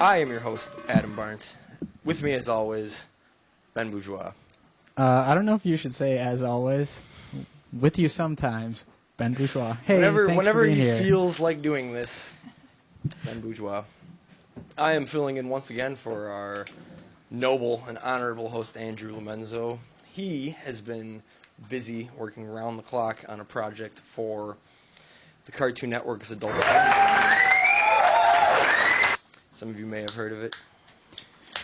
I am your host, Adam Barnes. With me, as always, Ben Bourgeois. I don't know if you should say as always. With you sometimes, Ben Bourgeois. Hey, whenever he here. feels like doing this, Ben Bourgeois. I am filling in once again for our noble and honorable host, Andrew Lomenzo. He has been busy working around the clock on a project for the Cartoon Network's Adult Swim. Some of you may have heard of it.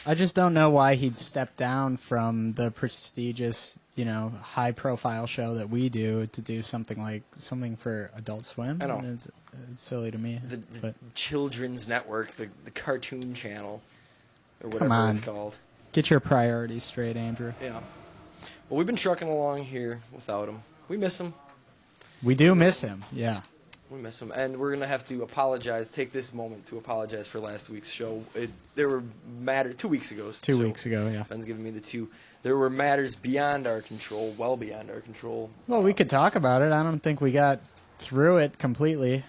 I just don't know why he'd step down from the prestigious, high-profile show that we do to do something for Adult Swim. I know. It's silly to me. The children's network, the Cartoon Channel, or Come whatever on. it's called. Get your priorities straight, Andrew. Yeah. Well, we've been trucking along here without him. We miss him. We do miss him, yeah. We miss him. And we're going to have to apologize, take this moment to apologize for last week's show. There were matters, 2 weeks ago. 2 weeks ago, yeah. Ben's giving me the two. There were matters beyond our control, well beyond our control. Well, we could talk about it. I don't think we got through it completely.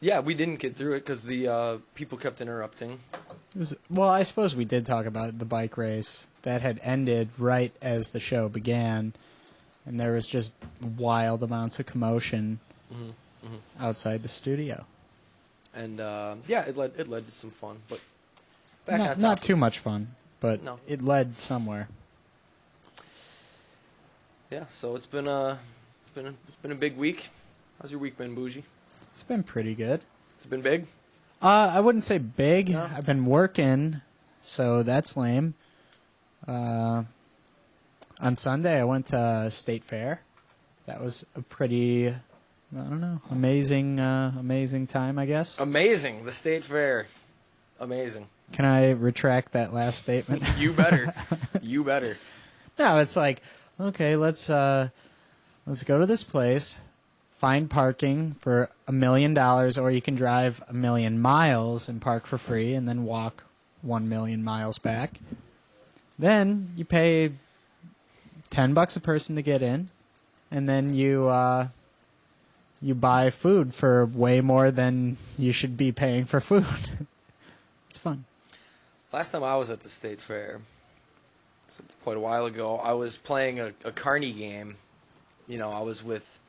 Yeah, we didn't get through it because the people kept interrupting. Well, I suppose we did talk about the bike race that had ended right as the show began, and there was just wild amounts of commotion outside the studio. And it led to some fun, but back on not topic. too much fun, but No. it led somewhere. Yeah, so it's been a big week. How's your week been, Bougie? It's been pretty good. It's been big. I wouldn't say big. No? I've been working, so that's lame. On Sunday, I went to State Fair. That was a pretty, amazing time, I guess. Amazing, the State Fair. Amazing. Can I retract that last statement? You better. You better. No, it's like, okay, let's go to this place, find parking for $1 million, or you can drive 1,000,000 miles and park for free, and then walk 1,000,000 miles back. Then you pay $10 a person to get in, and then you buy food for way more than you should be paying for food. It's fun. Last time I was at the State Fair, so quite a while ago, I was playing a carny game. I was with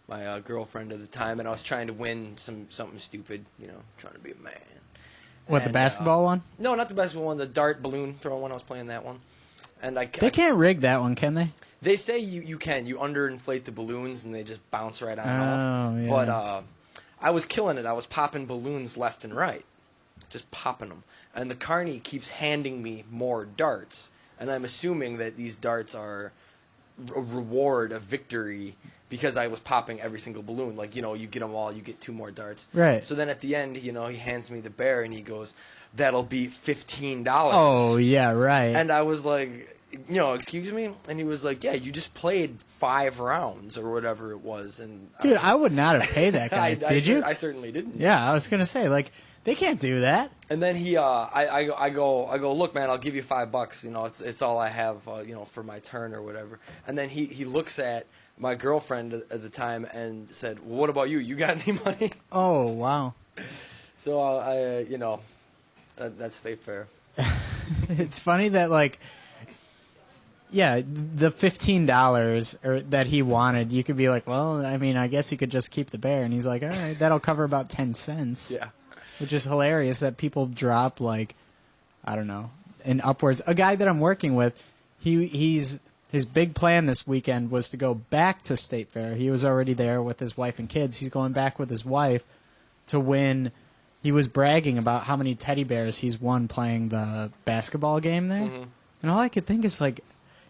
my girlfriend at the time, and I was trying to win something stupid, trying to be a man. What, the basketball one? No, not the basketball one, the dart balloon throw one. I was playing that one. And They can't rig that one, can they? They say you can. You underinflate the balloons, and they just bounce right on off. Yeah. But I was killing it. I was popping balloons left and right. Just popping them. And the carny keeps handing me more darts. And I'm assuming that these darts are a reward of victory because I was popping every single balloon. Like, you get them all, you get 2 more darts. Right. So then at the end, he hands me the bear and he goes, "That'll be $15." Oh, yeah, right. And I was like, excuse me? And he was like, yeah, you just played 5 rounds or whatever it was. And Dude, I would not have paid that guy. Did you? I certainly didn't. Yeah, I was going to say, they can't do that. And then he, I go, look, man, I'll give you $5. It's all I have, for my turn or whatever. And then he looks at my girlfriend at the time and said, well, what about you? You got any money? Oh, wow. So that's State Fair. It's funny that, the $15 that he wanted, you could be like, well, I guess he could just keep the bear. And he's like, all right, that'll cover about 10 cents. Yeah. Which is hilarious that people drop, I don't know, in upwards. A guy that I'm working with, his big plan this weekend was to go back to State Fair. He was already there with his wife and kids. He's going back with his wife to win. He was bragging about how many teddy bears he's won playing the basketball game there. Mm-hmm. And all I could think is,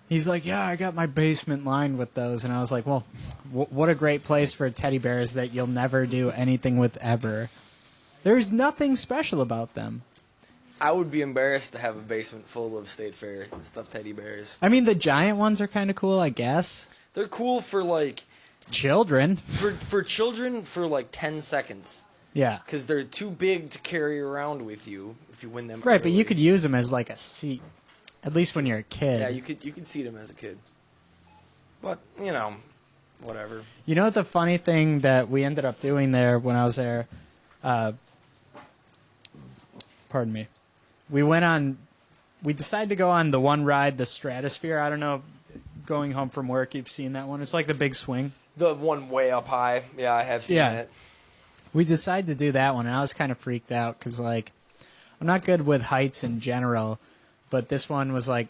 he's like, yeah, I got my basement lined with those. And I was like, well, what a great place for teddy bears that you'll never do anything with ever. There's nothing special about them. I would be embarrassed to have a basement full of State Fair stuffed teddy bears. The giant ones are kind of cool, I guess. They're cool for, children. For children for, 10 seconds. Yeah. Because they're too big to carry around with you if you win them Right, early. but you could use them as, a seat. At least when you're a kid. Yeah, you could see them as a kid. But, whatever. You know what the funny thing that we ended up doing there when I was there? Pardon me. we decided to go on the one ride, the Stratosphere. I don't know, going home from work, you've seen that one. It's like the big swing. The one way up high. Yeah, I have seen it. We decided to do that one, and I was kind of freaked out because, like, I'm not good with heights in general, but this one was, like,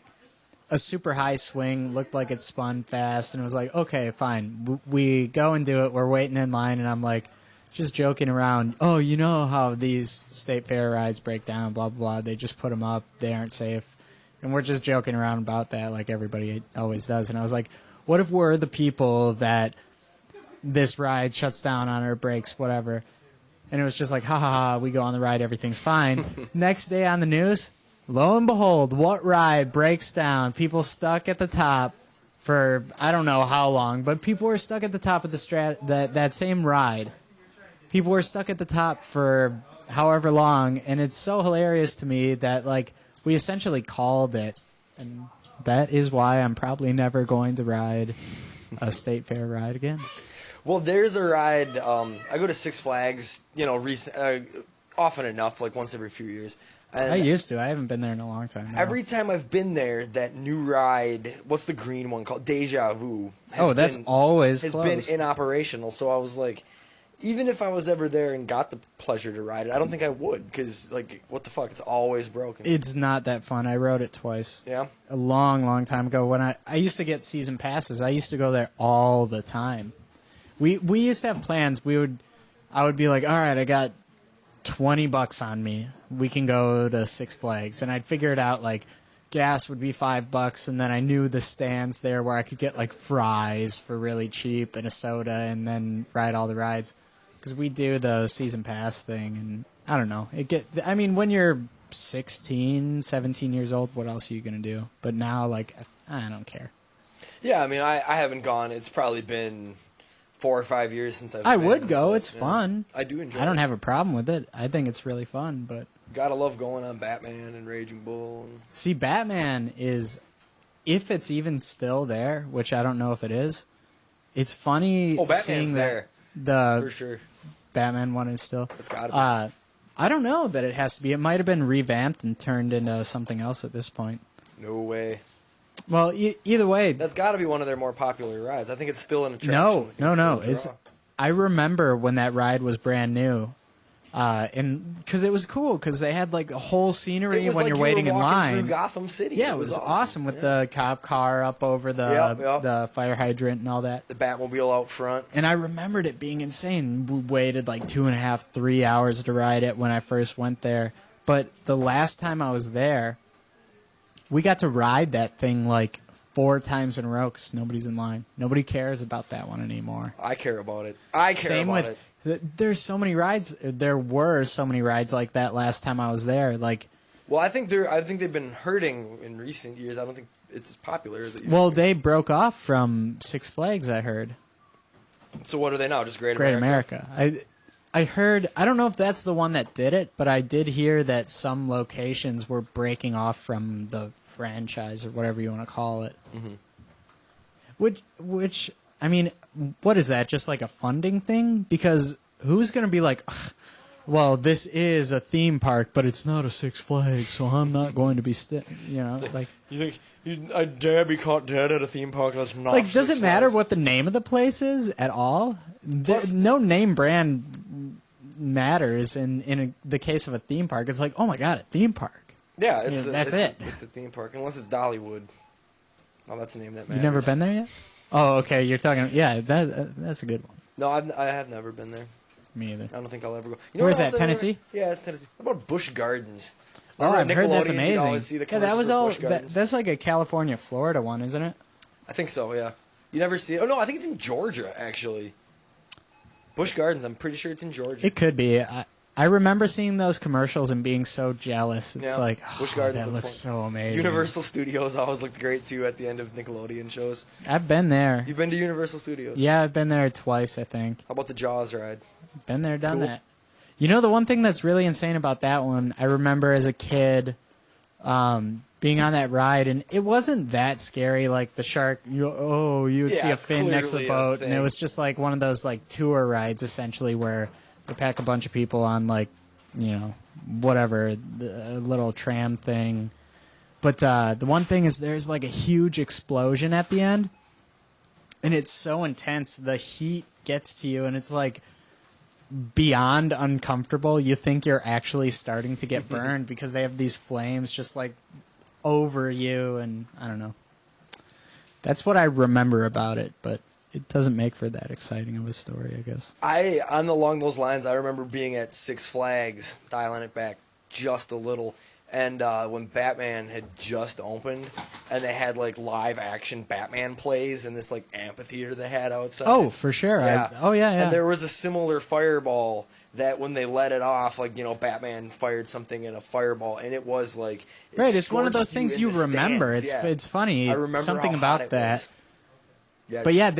a super high swing, looked like it spun fast, and it was like, okay, fine. We go and do it. We're waiting in line, and I'm, like, just joking around. Oh, you know how these state fair rides break down, blah, blah, blah. They just put them up. They aren't safe. And we're just joking around about that like everybody always does. And I was like, what if we're the people that this ride shuts down on or breaks, whatever. And it was just like, ha ha ha, we go on the ride, everything's fine. Next day on the news, lo and behold, what ride breaks down? People stuck at the top for I don't know how long, but people were stuck at the top of the that same ride. People were stuck at the top for however long, and it's so hilarious to me that, like, we essentially called it. And that is why I'm probably never going to ride a state fair ride again. Well, there's a ride. I go to Six Flags, often enough, like once every few years. And I used to. I haven't been there in a long time now. Every time I've been there, that new ride, what's the green one called? Deja Vu. That's always has closed. been inoperational. So I was like, even if I was ever there and got the pleasure to ride it, I don't think I would because, like, what the fuck? It's always broken. It's not that fun. I rode it twice. Yeah? A long, long time ago when I used to get season passes. I used to go there all the time. We used to have plans. I would be like, all right, I got $20 on me. We can go to Six Flags. And I'd figure it out, like, gas would be $5, and then I knew the stands there where I could get, like, fries for really cheap and a soda and then ride all the rides. Because we do the season pass thing, and I don't know. When you're 16, 17 years old, what else are you going to do? But now, like, I don't care. Yeah, I mean, I haven't gone. It's probably been 4 or 5 years since I've been. I would go. It's fun. I do enjoy it. I don't have a problem with it. I think it's really fun, but... Gotta love going on Batman and Raging Bull. See, Batman is, if it's even still there, which I don't know if it is, it's funny Batman's seeing there. The for sure. Batman one is still. It's gotta be. I don't know that it has to be. It might have been revamped and turned into something else at this point. No way. Well, either way. That's gotta be one of their more popular rides. I think it's still an attraction. No. I remember when that ride was brand new. And because it was cool, because they had like a whole scenery when you're waiting in line. Through Gotham City. Yeah, it was awesome with the cop car up over the fire hydrant and all that. The Batmobile out front. And I remembered it being insane. We waited like 2.5, 3 hours to ride it when I first went there. But the last time I was there, we got to ride that thing like 4 times in a row because nobody's in line. Nobody cares about that one anymore. I care about it. I care about it. There's so many rides. There were so many rides like that last time I was there. Like, well, I think they've been hurting in recent years. I don't think it's as popular as it used to be. Well, they broke off from Six Flags, I heard. So what are they now? Just Great America? I heard. I don't know if that's the one that did it, but I did hear that some locations were breaking off from the franchise or whatever you want to call it. Mm-hmm. Which. I mean, what is that? Just like a funding thing? Because who's going to be like, well, this is a theme park, but it's not a Six Flags, so I'm not going to be, like. You think I dare be caught dead at a theme park that's not? Like, does it matter what the name of the place is at all? No name brand matters in the case of a theme park. It's like, oh my god, a theme park. Yeah, that's it. It's a theme park unless it's Dollywood. Oh, that's a name that matters. You've never been there yet? Oh, okay. You're talking. Yeah, that's a good one. No, I have never been there. Me either. I don't think I'll ever go. Where's that? Tennessee? Yeah, it's Tennessee. How about Busch Gardens? I've heard that's amazing. See the that was all. That's like a California, Florida one, isn't it? I think so. Yeah. You never see it. Oh no, I think it's in Georgia actually. Busch Gardens. I'm pretty sure it's in Georgia. It could be. I remember seeing those commercials and being so jealous. It's like, Busch Gardens that looks so amazing. Universal Studios always looked great too at the end of Nickelodeon shows. I've been there. You've been to Universal Studios? Yeah, I've been there twice, I think. How about the Jaws ride? Been there, done that. You know, the one thing that's really insane about that one, I remember as a kid being on that ride, and it wasn't that scary, like the shark, you would see a fin next to the boat, and it was just like one of those like tour rides, essentially, where they pack a bunch of people on like, whatever, the little tram thing. But the one thing is there's like a huge explosion at the end, and it's so intense. The heat gets to you, and it's like beyond uncomfortable. You think you're actually starting to get burned because they have these flames just like over you, and I don't know. That's what I remember about it, but it doesn't make for that exciting of a story, I guess. Along those lines, I remember being at Six Flags, dialing it back just a little, and when Batman had just opened, and they had like live action Batman plays in this like amphitheater they had outside. Oh, for sure. Yeah. Yeah. And there was a similar fireball that when they let it off, like, Batman fired something in a fireball, and it was like right. It's one of those things you remember. Stands. It's funny. I remember something how about hot that. was. Yeah. But yeah,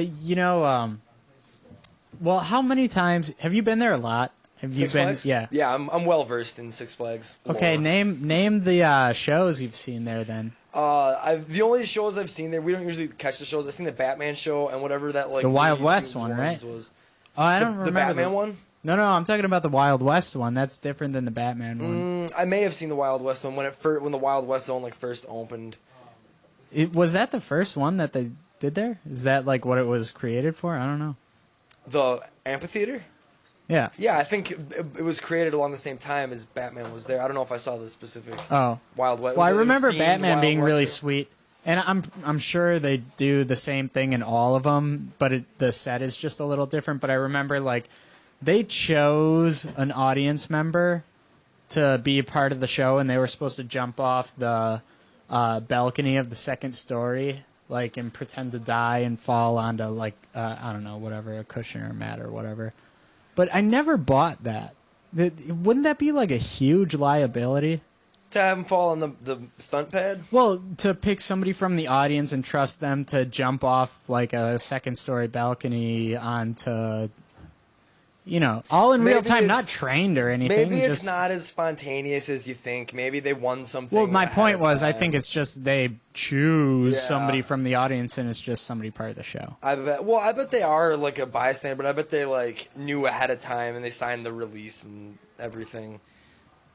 well, how many times have you been there? A lot. Have you Six been? Flags? Yeah. Yeah, I'm well versed in Six Flags. Okay, lore. name the shows you've seen there then. The only shows I've seen there, we don't usually catch the shows. I've seen the Batman show and whatever that like The Wild YouTube West one, right? Was. Oh, I don't remember The Batman one. No, I'm talking about the Wild West one. That's different than the Batman one. I may have seen the Wild West one when the Wild West Zone like first opened. Was that the first one that they did there? Is that like what it was created for? I don't know. The amphitheater? Yeah. Yeah, I think it was created along the same time as Batman was there. I don't know if I saw the specific Wild West. Well, I It was remember themed Batman Wild being West really or- sweet, and I'm sure they do the same thing in all of them, but the set is just a little different. But I remember like they chose an audience member to be a part of the show, and they were supposed to jump off the balcony of the second story, like, and pretend to die and fall onto like I don't know, whatever, a cushion or a mat or whatever. But I never bought that. Wouldn't that be like a huge liability? To have him fall on the stunt pad? Well, to pick somebody from the audience and trust them to jump off like a second story balcony onto, all in real Maybe time, it's- not trained or anything. Maybe it's just, not as spontaneous as you think. Maybe they won something. Well, my ahead point of was, I time. think it's just they choose Yeah. somebody from the audience, and it's just somebody part of the show. I bet they are like a bystander, but I bet they like knew ahead of time and they signed the release and everything.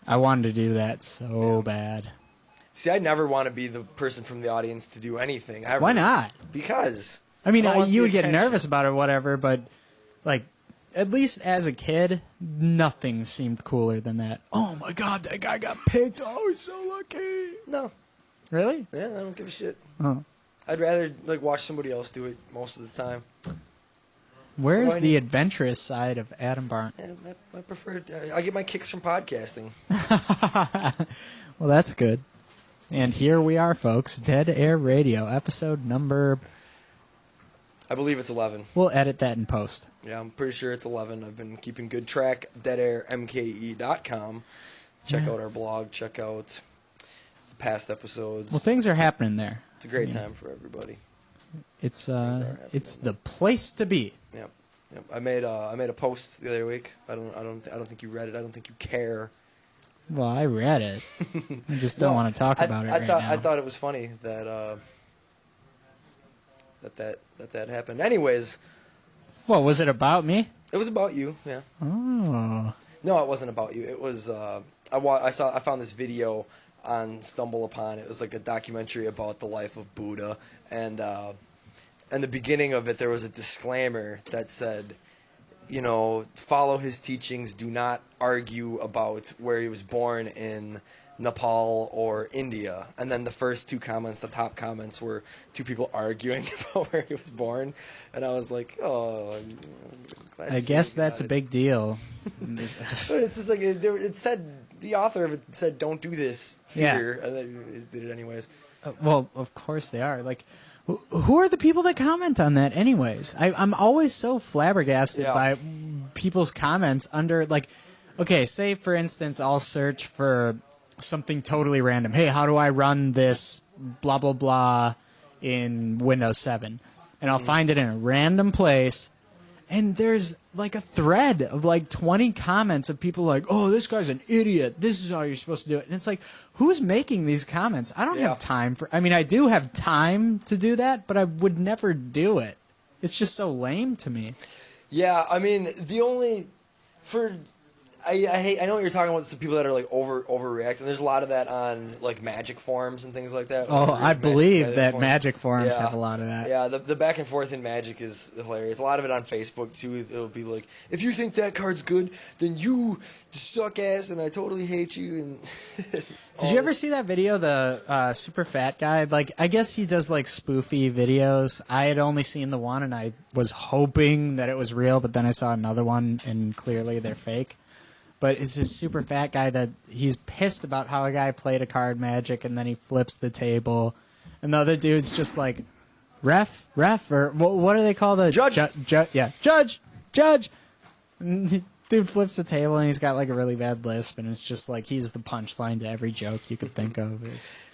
I wanted to do that so bad. See, I never want to be the person from the audience to do anything. Ever. Why not? Because I mean, don't want you the would get attention. nervous about it or whatever, but like, at least as a kid, nothing seemed cooler than that. Oh my god, that guy got picked. Oh, he's so lucky. No, Really? yeah, I don't give a shit. Oh. I'd rather like watch somebody else do it most of the time. Where's Why the not? adventurous side of Adam Barn? Yeah, I prefer. I get my kicks from podcasting. Well, that's good. And here we are, folks. Dead Air Radio, episode number... I believe it's 11. We'll edit that in post. Yeah, I'm pretty sure it's 11. I've been keeping good track. DeadAirMKE.com. Check out our blog. Check out the past episodes. Well, things are happening there. It's a great time for everybody. It's are happening. the place to be. Yep. I made a post the other week. I don't think you read it. I don't think you care. Well, I read it. I just don't want to talk about it right now. I thought it was funny that that happened. Anyways, Well, was it about me? it was about you. Yeah. Oh. No, it wasn't about you. It was I found this video on StumbleUpon. It was like a documentary about the life of Buddha, and the beginning of it there was a disclaimer that said, follow his teachings. Do not argue about where he was born in Nepal or India. And then the first two comments, the top comments, were two people arguing about where he was born, and I was like, oh. I'm glad to I see guess you got that's a it. big deal. But it's just like it said. The author of it said, "Don't do this Yeah. here," and then it did it anyways. Well, of course they are. Like, who are the people that comment on that anyways? I'm always so flabbergasted Yeah. by people's comments under, like, okay, say, for instance, I'll search for something totally random. Hey, how do I run this blah, blah, blah in Windows 7? And I'll find it in a random place, and there's like a thread of like 20 comments of people like, oh, this guy's an idiot. This is how you're supposed to do it. And it's like, who's making these comments? I don't Yeah. have time for, I mean, I do have time to do that, but I would never do it. It's just so lame to me. Yeah, I mean, I know what you're talking about. Some people that are like overreacting. There's a lot of that on like Magic forums and things like that. Oh, I believe that Magic forums have a lot of that. Yeah, the back and forth in Magic is hilarious. A lot of it on Facebook too. It'll be like, if you think that card's good, then you suck ass, and I totally hate you. And did you ever see that video, the super fat guy? Like, I guess he does like spoofy videos. I had only seen the one, and I was hoping that it was real, but then I saw another one, and clearly they're fake. But it's this super fat guy that he's pissed about how a guy played a card Magic, and then he flips the table, and the other dude's just like, ref, or what do they call the judge? Judge. And dude flips the table, and he's got like a really bad lisp, and it's just like he's the punchline to every joke you could think of.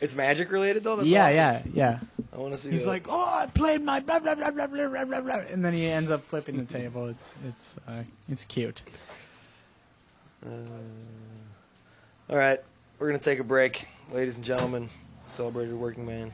It's Magic related though. That's yeah. I want to see. He's like, oh, I played my blah blah blah blah blah blah blah blah, and then he ends up flipping the table. It's cute. All right, we're gonna take a break, ladies and gentlemen. Celebrated working man.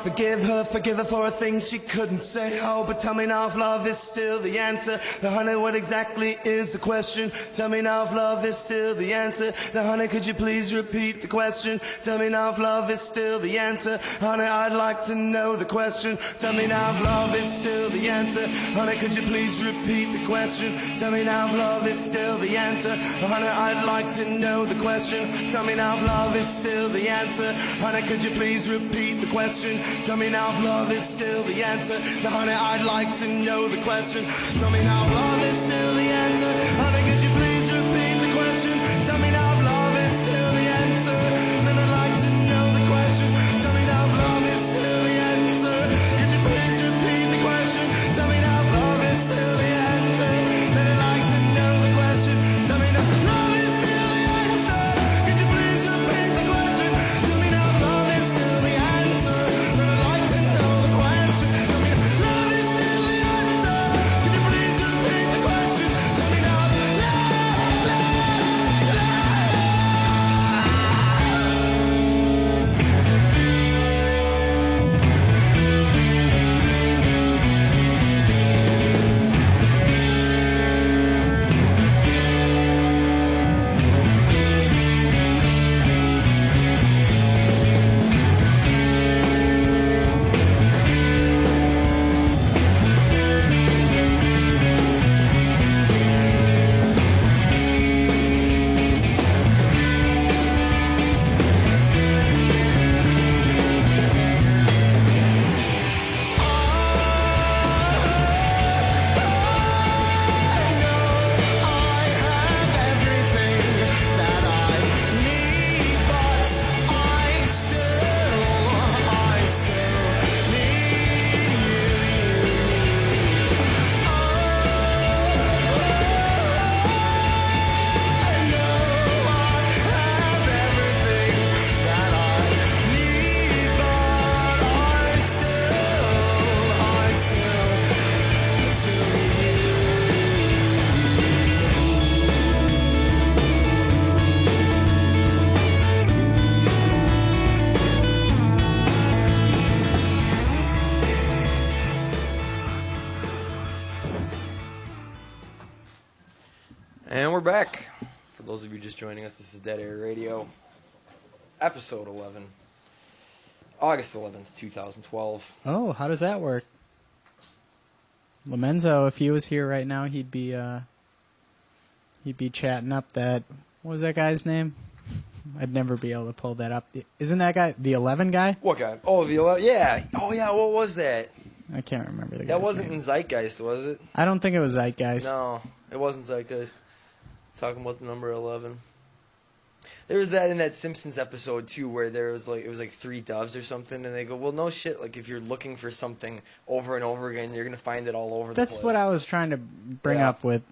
Forgive her for things she couldn't say. Oh, but tell me now if love is still the answer. Now, honey, what exactly is the question? Tell me now if love is still the answer. Now, honey, could you please repeat the question? Tell me now if love is still the answer. Honey, I'd like to know the question. Tell me now if love is still the answer. Honey, could you please repeat the question? Tell me now if love is still the answer. Honey, I'd like to know the question. Tell me now if love is still the answer. Honey, could you please repeat the question? Tell me now if love is still the answer. Now, honey, I'd like to know the question. Tell me now if love is still the answer. Honey, could you please repeat the question? Tell me now if love is still the answer. Then I'd like to know the question. Tell me now if love is still the answer. Could you please repeat the question? Tell me now if love is still the answer. Then I'd like to know the question. Tell me now if love is still the answer. Could you please repeat the question? Tell me now if love is still the answer. Then I'd like to know the question. Tell me now if love is still the answer. Could you please repeat And we're back. For those of you just joining us, this is Dead Air Radio, episode 11, August 11th, 2012. Oh, how does that work? Lomenzo, if he was here right now, he'd be chatting up that. What was that guy's name? I'd never be able to pull that up. Isn't that guy the 11 guy? What guy? Oh, the 11. Yeah. Oh, yeah. What was that? I can't remember the guy's That wasn't name. in Zeitgeist, was it? I don't think it was Zeitgeist. No, it wasn't Zeitgeist. Talking about the number 11. There was that in that Simpsons episode too, where there was like it was like three doves or something, and they go, "Well, no shit. Like if you're looking for something over and over again, you're gonna find it all over the place." That's what I was trying to bring up with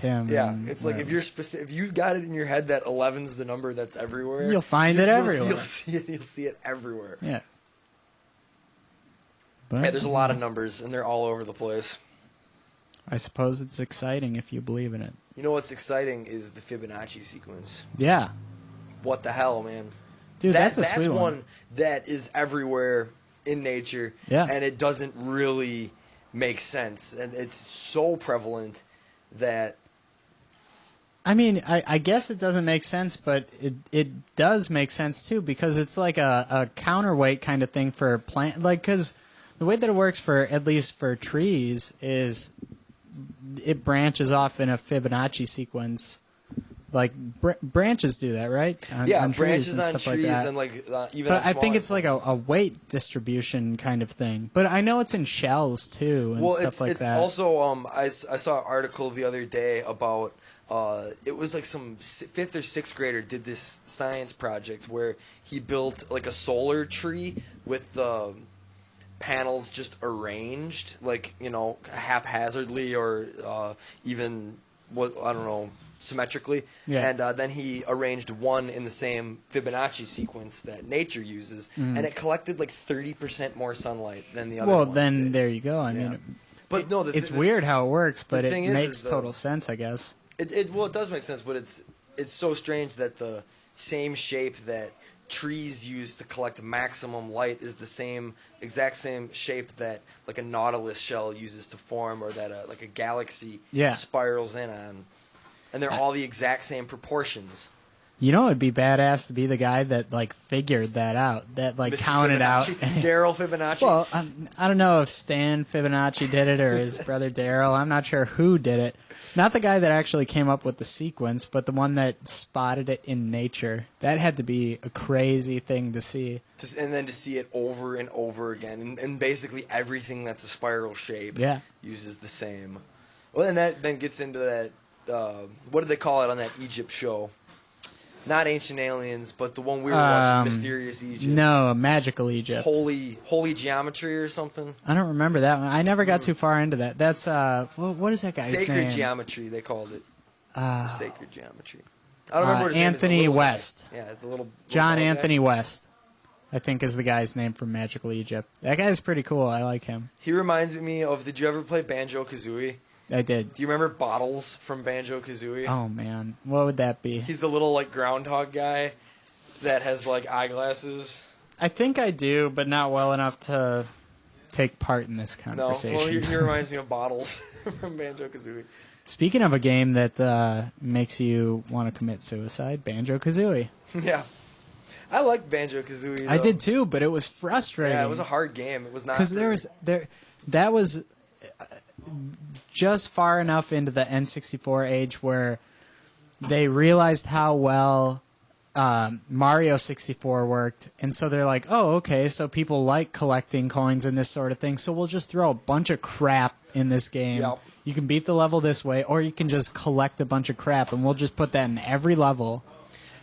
him. Yeah, and it's like if you're if you've got it in your head that 11's the number that's everywhere, You'll find it everywhere. You'll see it. You'll see it everywhere. Yeah. But, Yeah, there's a lot of numbers, and they're all over the place. I suppose it's exciting if you believe in it. You know what's exciting is the Fibonacci sequence. Yeah. What the hell, man? Dude, that's a sweet one that is everywhere in nature, Yeah. and it doesn't really make sense, and it's so prevalent that I mean, I guess it doesn't make sense, but it does make sense too, because it's like a counterweight kind of thing for plant. Like, because the way that it works for, at least for trees, is it branches off in a Fibonacci sequence. Like branches do that, right? On branches on stuff trees like that. and like even. But on I think smaller it's like a weight distribution kind of thing. But I know it's in shells too and stuff like it's that. also I saw an article the other day about it was like some 5th or 6th grader did this science project where he built like a solar tree with the panels just arranged like haphazardly or even I don't know, symmetrically. Yeah. And then he arranged one in the same Fibonacci sequence that nature uses, and it collected like 30% more sunlight than the other well, ones then did. there you go. I mean, But no, it's weird how it works, but it thing is makes though, total sense, I guess. It does make sense, but it's so strange that the same shape that trees use to collect maximum light is the exact same shape that like a nautilus shell uses to form, or that like a galaxy spirals in on, and they're all the exact same proportions. You know, it'd be badass to be the guy that like figured that out, that like Mr. counted out. Daryl Fibonacci. Well, I don't know if Stan Fibonacci did it or his brother Daryl. I'm not sure who did it. Not the guy that actually came up with the sequence, but the one that spotted it in nature. That had to be a crazy thing to see. And then to see it over and over again, and basically everything that's a spiral shape uses the same. Well, and that then gets into that. What did they call it on that Egypt show? Not Ancient Aliens, but the one we were watching, Mysterious Egypt. No, Magical Egypt. Holy Geometry or something? I don't remember that one. I never got too far into that. That's, what is that guy's name? Sacred Geometry, they called it. Sacred Geometry. I don't remember what his name is. Anthony West. Guy. Yeah, the little John guy. Anthony West, I think is the guy's name from Magical Egypt. That guy's pretty cool. I like him. He reminds me of, did you ever play Banjo-Kazooie? I did. Do you remember Bottles from Banjo-Kazooie? Oh, man. What would that be? He's the little, like, groundhog guy that has, like, eyeglasses. I think I do, but not well enough to take part in this conversation. No, well, he reminds me of Bottles from Banjo-Kazooie. Speaking of a game that makes you want to commit suicide, Banjo-Kazooie. Yeah. I like Banjo-Kazooie, though. I did too, but it was frustrating. Yeah, it was a hard game. It was not... Because that was just far enough into the N64 age where they realized how well Mario 64 worked, and so they're like, oh, okay, so people like collecting coins and this sort of thing, so we'll just throw a bunch of crap in this game. Yep. You can beat the level this way, or you can just collect a bunch of crap, and we'll just put that in every level.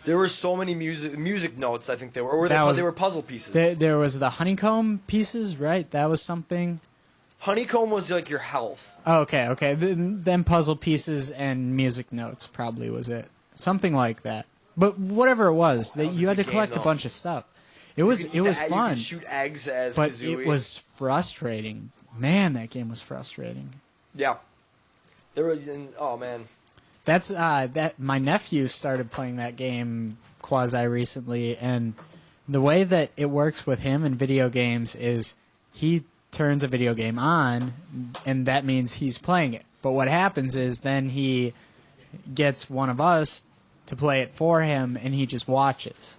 There were so many music notes, I think they were. Or they were puzzle pieces. There was the honeycomb pieces, right? That was something. Honeycomb was like your health. Oh, okay. Then puzzle pieces and music notes probably was it. Something like that. But whatever it was, you had to collect a bunch of stuff. It was fun. You could shoot eggs as but Kazooie. It was frustrating. Man, that game was frustrating. Yeah. Oh, man. That's that my nephew started playing that game quasi recently, and the way that it works with him in video games is he turns a video game on, and that means he's playing it. But what happens is then he gets one of us to play it for him, and he just watches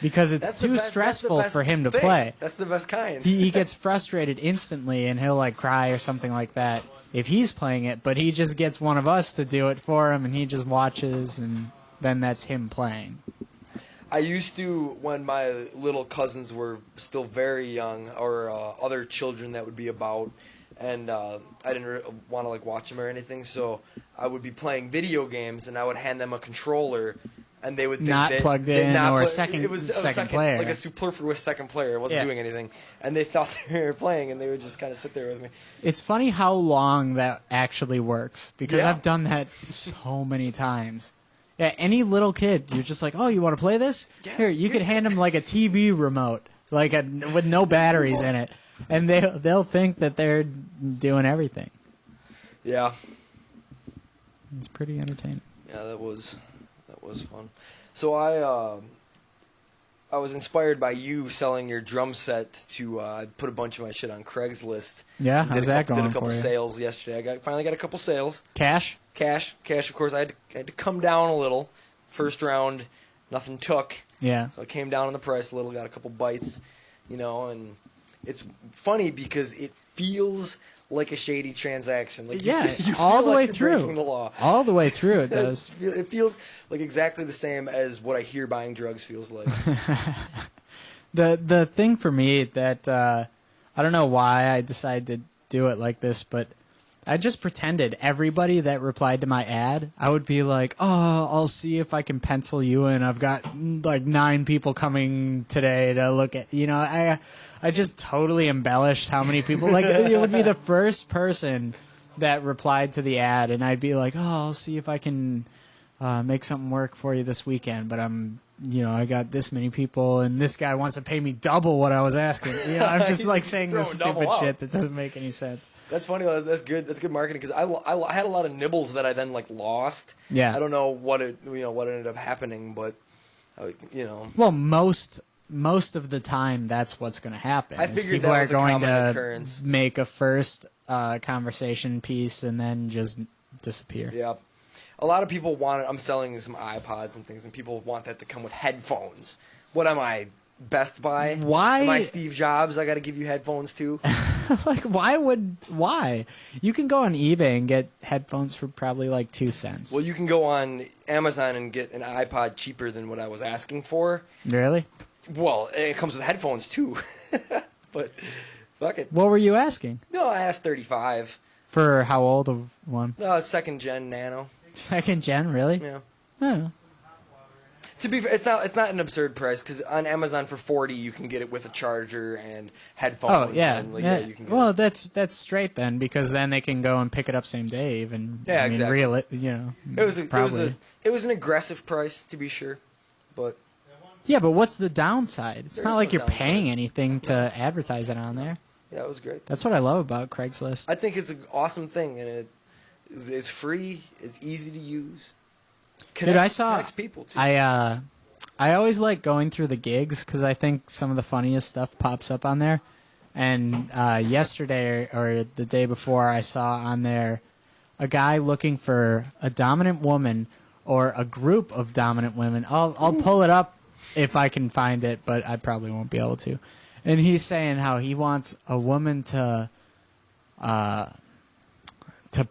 because it's too stressful for him to play. That's the best kind. He gets frustrated instantly, and he'll like cry or something like that if he's playing it. But he just gets one of us to do it for him, and he just watches, and then that's him playing. I used to, when my little cousins were still very young, or other children that would be about, and I didn't want to like watch them or anything, so I would be playing video games, and I would hand them a controller, and they would think not that plugged in or second player, like a superfluous second player. It wasn't doing anything, and they thought they were playing, and they would just kind of sit there with me. It's funny how long that actually works because Yeah. I've done that so many times. Yeah, any little kid, you're just like, oh, you want to play this? Yeah, Here, you could hand them like a TV remote, like with no batteries in it, and they'll think that they're doing everything. Yeah, It's pretty entertaining. yeah, that was fun. So I was inspired by you selling your drum set to put a bunch of my shit on Craigslist. Yeah, Did how's that going Did a couple for you? sales yesterday. Finally got a couple sales. Cash? Cash, of course. I had to come down a little. First round, nothing took. Yeah. So I came down on the price a little, got a couple bites, and it's funny because it feels like a shady transaction. Like Yeah, you all feel the like way you're through. breaking the law. All the way through it does. It feels like exactly the same as what I hear buying drugs feels like. The thing for me that I don't know why I decided to do it like this, but I just pretended everybody that replied to my ad, I would be like, oh, I'll see if I can pencil you in. I've got like 9 people coming today to look at, I just totally embellished how many people, like it would be the first person that replied to the ad, and I'd be like, oh, I'll see if I can make something work for you this weekend, but I got this many people, and this guy wants to pay me double what I was asking. I'm just like saying this throwing double stupid out. shit that doesn't make any sense. That's funny. That's good. That's good marketing because I had a lot of nibbles that I then like lost. Yeah. I don't know what ended up happening, but Well, most of the time, that's what's going to happen. I is figured people that are was a going common to occurrence. make a first conversation piece and then just disappear. Yeah. A lot of people want it. I'm selling some iPods and things, and people want that to come with headphones. What am I, Best Buy? Why- Am I Steve Jobs? I got to give you headphones too. Like, why? You can go on eBay and get headphones for probably like 2 cents. Well, you can go on Amazon and get an iPod cheaper than what I was asking for. Really? Well, it comes with headphones too. But fuck it. What were you asking? No, I asked 35. For how old of one? Second gen Nano. Second gen, really? Yeah. Oh. To be fair, it's not an absurd price because on Amazon for $40 you can get it with a charger and headphones. Oh yeah, and, you can get well, it. that's straight then, because then they can go and pick it up same day. Even Yeah, exactly. Probably. It was an aggressive price to be sure, but Yeah, but what's the downside? It's There not is like no you're downside. paying anything to advertise it on there. yeah, it was great. That's what I love about Craigslist. I think it's an awesome thing, and it's free. It's easy to use. Connects people too. I always like going through the gigs because I think some of the funniest stuff pops up on there. And yesterday or the day before, I saw on there a guy looking for a dominant woman or a group of dominant women. I'll pull it up if I can find it, but I probably won't be able to. And he's saying how he wants a woman to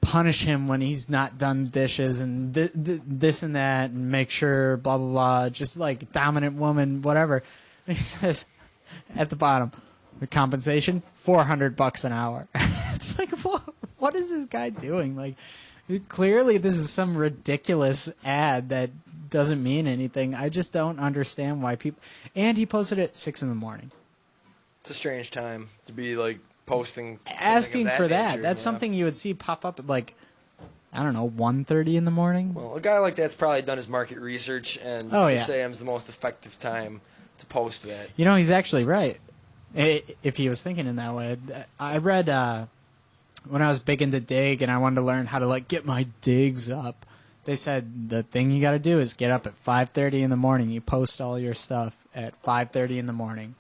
punish him when he's not done dishes and this and that, and make sure blah blah blah, just like dominant woman, whatever. And he says at the bottom, the compensation $400 an hour. It's like, what is this guy doing? Like, clearly this is some ridiculous ad that doesn't mean anything. I just don't understand why people. And he posted it at 6 a.m. It's a strange time to be like posting, something of asking for that. nature, That's yeah. something you would see pop up at like, I don't know, 1:30 in the morning. Well, a guy like that's probably done his market research, and Oh, 6 yeah. a.m. is the most effective time to post that. He's actually right. If he was thinking in that way. I read when I was big into dig and I wanted to learn how to like get my digs up. They said the thing you got to do is get up at 5:30 in the morning. You post all your stuff at 5:30 in the morning.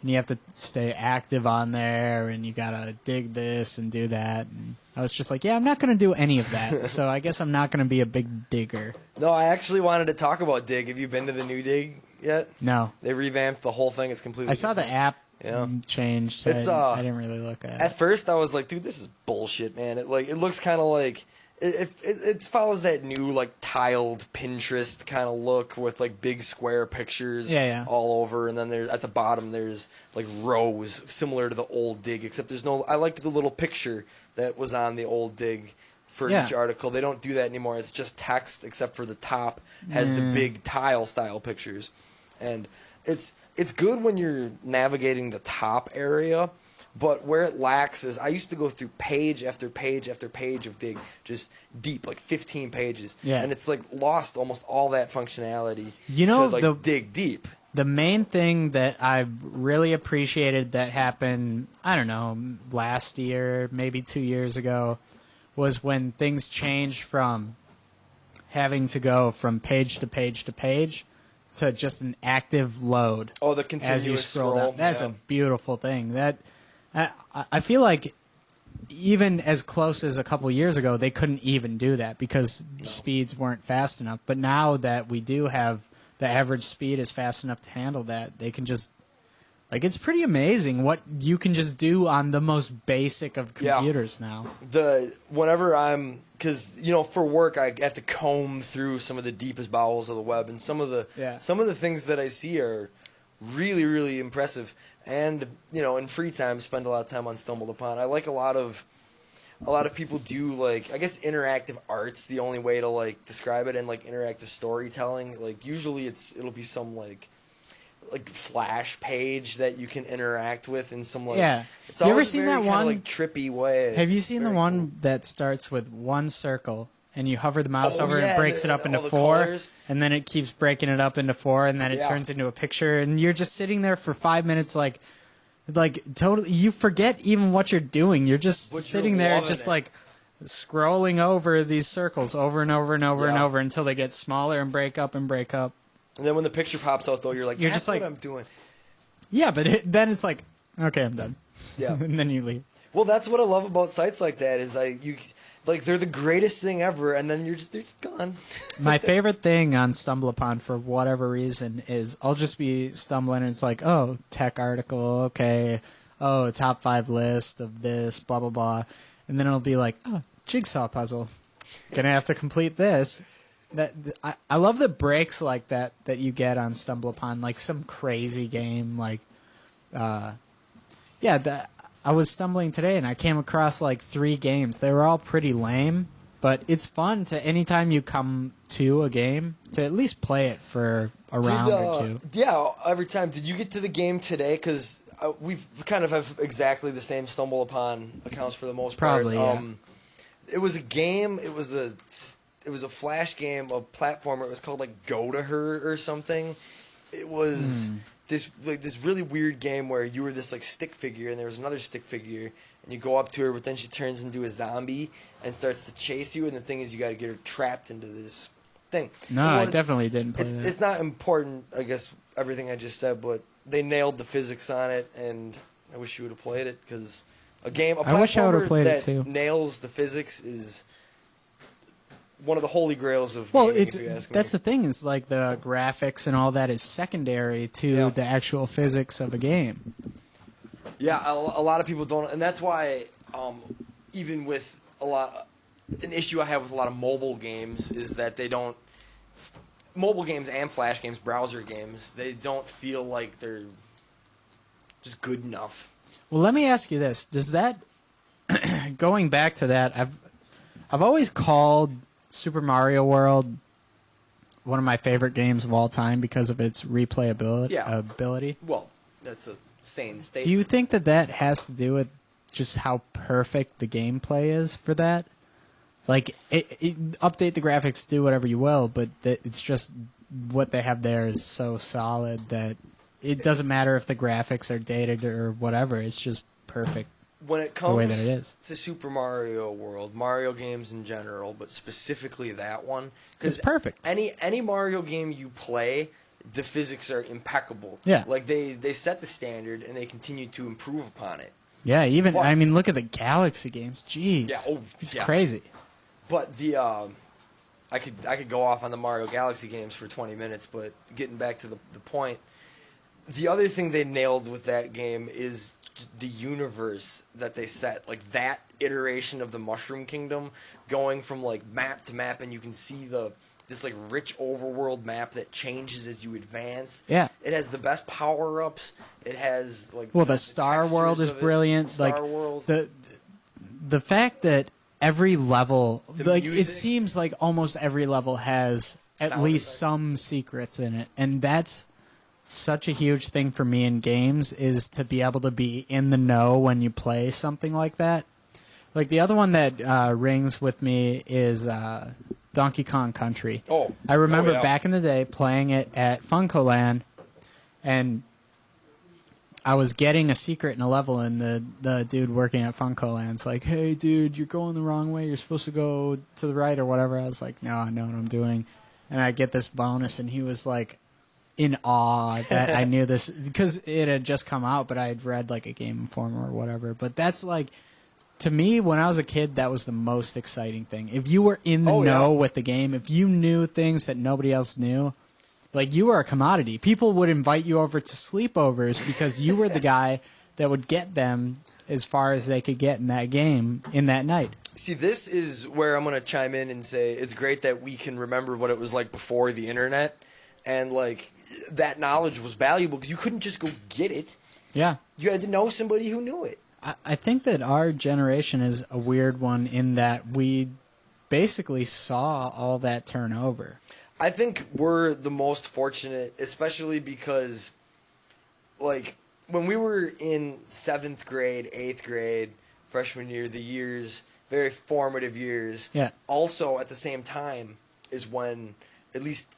And you have to stay active on there, and you gotta dig this and do that. And I was just like, yeah, I'm not going to do any of that. So I guess I'm not going to be a big digger. No, I actually wanted to talk about Dig. Have you been to the new Dig yet? No. They revamped the whole thing. It's completely I saw the different. app Yeah. changed. It's, I didn't really look at it. At first, I was like, dude, this is bullshit, man. It looks kind of like it follows that new like tiled Pinterest kind of look with like big square pictures all over, and then at the bottom there's like rows similar to the old Dig, except there's no. I liked the little picture that was on the old Dig for each article. They don't do that anymore. It's just text, except for the top has the big tile style pictures, and it's good when you're navigating the top area. But where it lacks is I used to go through page after page after page of Dig, just deep, like 15 pages. Yeah. And it's like lost almost all that functionality to like dig deep. The main thing that I really appreciated that happened, I don't know, last year, maybe 2 years ago, was when things changed from having to go from page to page to page to just an active load. Oh, the continuous as you scroll scroll. down. That's a beautiful thing. I feel like even as close as a couple years ago, they couldn't even do that because speeds weren't fast enough. But now that we do have the average speed is fast enough to handle that, they can just it's pretty amazing what you can just do on the most basic of computers now. Whenever I'm, because for work I have to comb through some of the deepest bowels of the web, and some of the things that I see are really, really impressive. And in free time, spend a lot of time on Stumbled Upon. I like a lot of people do I guess interactive art's the only way to describe it, and interactive storytelling. Usually it'll be some flash page that you can interact with in some It's you ever always seen very that one trippy way. Have you It's seen the very one cool. that starts with one circle? And you hover the mouse over and it breaks it up into all the 4, colors. and then it keeps breaking it up into 4, and then it turns into a picture, and you're just sitting there for 5 minutes totally, you forget even what you're doing. You're just sitting there just scrolling over these circles over and over and over and over until they get smaller and break up and break up. And then when the picture pops out, though, you're You're that's just what I'm doing. Yeah, but then it's okay, I'm done. Yeah. And then you leave. Well, that's what I love about sites like that is they're the greatest thing ever, and then they're just gone. My favorite thing on Stumble Upon, for whatever reason, is I'll just be stumbling and it's tech article, okay, top 5 list of this, blah, blah, blah. And then it'll be jigsaw puzzle. Gonna have to complete this. I love the breaks like that you get on Stumble Upon, some crazy game, I was stumbling today and I came across 3 games. They were all pretty lame, but it's fun to anytime you come to a game to at least play it for a round or two. Yeah, every time. Did you get to the game today? Because we kind of have exactly the same Stumble Upon accounts for the most part. Probably, yeah. It was a game. It was a flash game, a platformer. It was called Go to Her or something. It was this really weird game where you were this stick figure and there was another stick figure and you go up to her, but then she turns into a zombie and starts to chase you. And the thing is, you got to get her trapped into this thing. No, I definitely didn't play that. It's not important, I guess, everything I just said, but they nailed the physics on it, and I wish you would have played it because a wish I would have played it too. Nails the physics is one of the holy grails of well, gaming, if you ask me. That's the thing is the graphics and all that is secondary to the actual physics of a game. Yeah, a lot of people don't, and that's why even with an issue I have with a lot of mobile games is that they don't. Mobile games and flash games, browser games, they don't feel like they're just good enough. Well, let me ask you this: does that going back to that? I've always called Super Mario World one of my favorite games of all time because of its replayability. Ability. Well, that's a sane statement. Do you think that has to do with just how perfect the gameplay is for that? Update the graphics, do whatever you will, but it's just what they have there is so solid that it doesn't matter if the graphics are dated or whatever. It's just perfect. When it comes the way that it is. to Super Mario World, Mario games in general, but specifically that one, it's perfect. Any Mario game you play, the physics are impeccable. Yeah. They set the standard and they continue to improve upon it. Yeah, even But- I mean, look at the Galaxy games. Jeez, Yeah, it's yeah. crazy. But the I could go off on the Mario Galaxy games for 20 minutes, but getting back to the point, the other thing they nailed with that game is the universe that they set. Like that iteration of the Mushroom Kingdom, going from like map to map, and you can see this like rich overworld map that changes as you advance. Yeah. It has the best power ups. It has like Well, the Star World textures is of it. brilliant. Star Like World. the fact that every level, like it music. seems like almost every level has at Sound least effects. some secrets in it, and that's such a huge thing for me in games, is to be able to be in the know when you play something like that. Like the other one that rings with me is Donkey Kong Country. Oh, I remember yeah. back in the day playing it at FuncoLand, and I was getting a secret in a level, and the dude working at FuncoLand's like, "Hey, dude, you're going the wrong way. You're supposed to go to the right or whatever." I was like, "No, I know what I'm doing," and I get this bonus, and he was like in awe that I knew this because it had just come out, but I had read like a Game Informer or whatever. But that's like, to me, when I was a kid, that was the most exciting thing. If you were in the Oh, yeah. know with the game, if you knew things that nobody else knew, like you were a commodity. People would invite you over to sleepovers because you were the guy that would get them as far as they could get in that game in that night. See, this is where I'm going to chime in and say it's great that we can remember what it was like before the internet, and like that knowledge was valuable because you couldn't just go get it. Yeah. You had to know somebody who knew it. I think that our generation is a weird one in that we basically saw all that turnover. I think we're the most fortunate, especially because, like, when we were in 7th grade, 8th grade, freshman year, the years, very formative years. Yeah. Also, at the same time, is when, at least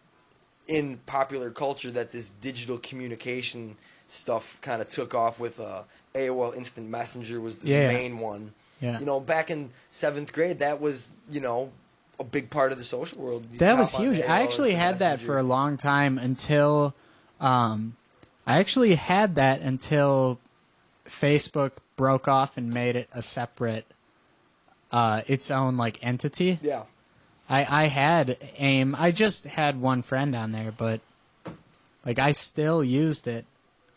in popular culture, that this digital communication stuff kind of took off with AOL Instant Messenger was the Yeah. main one. Yeah. You know, back in 7th grade, that was, you know, a big part of the social world. You That was hop on huge. AOL I actually Instant had that Messenger. for a long time until Facebook broke off and made it a separate, its own like entity. Yeah. I had AIM. I just had one friend on there, but like I still used it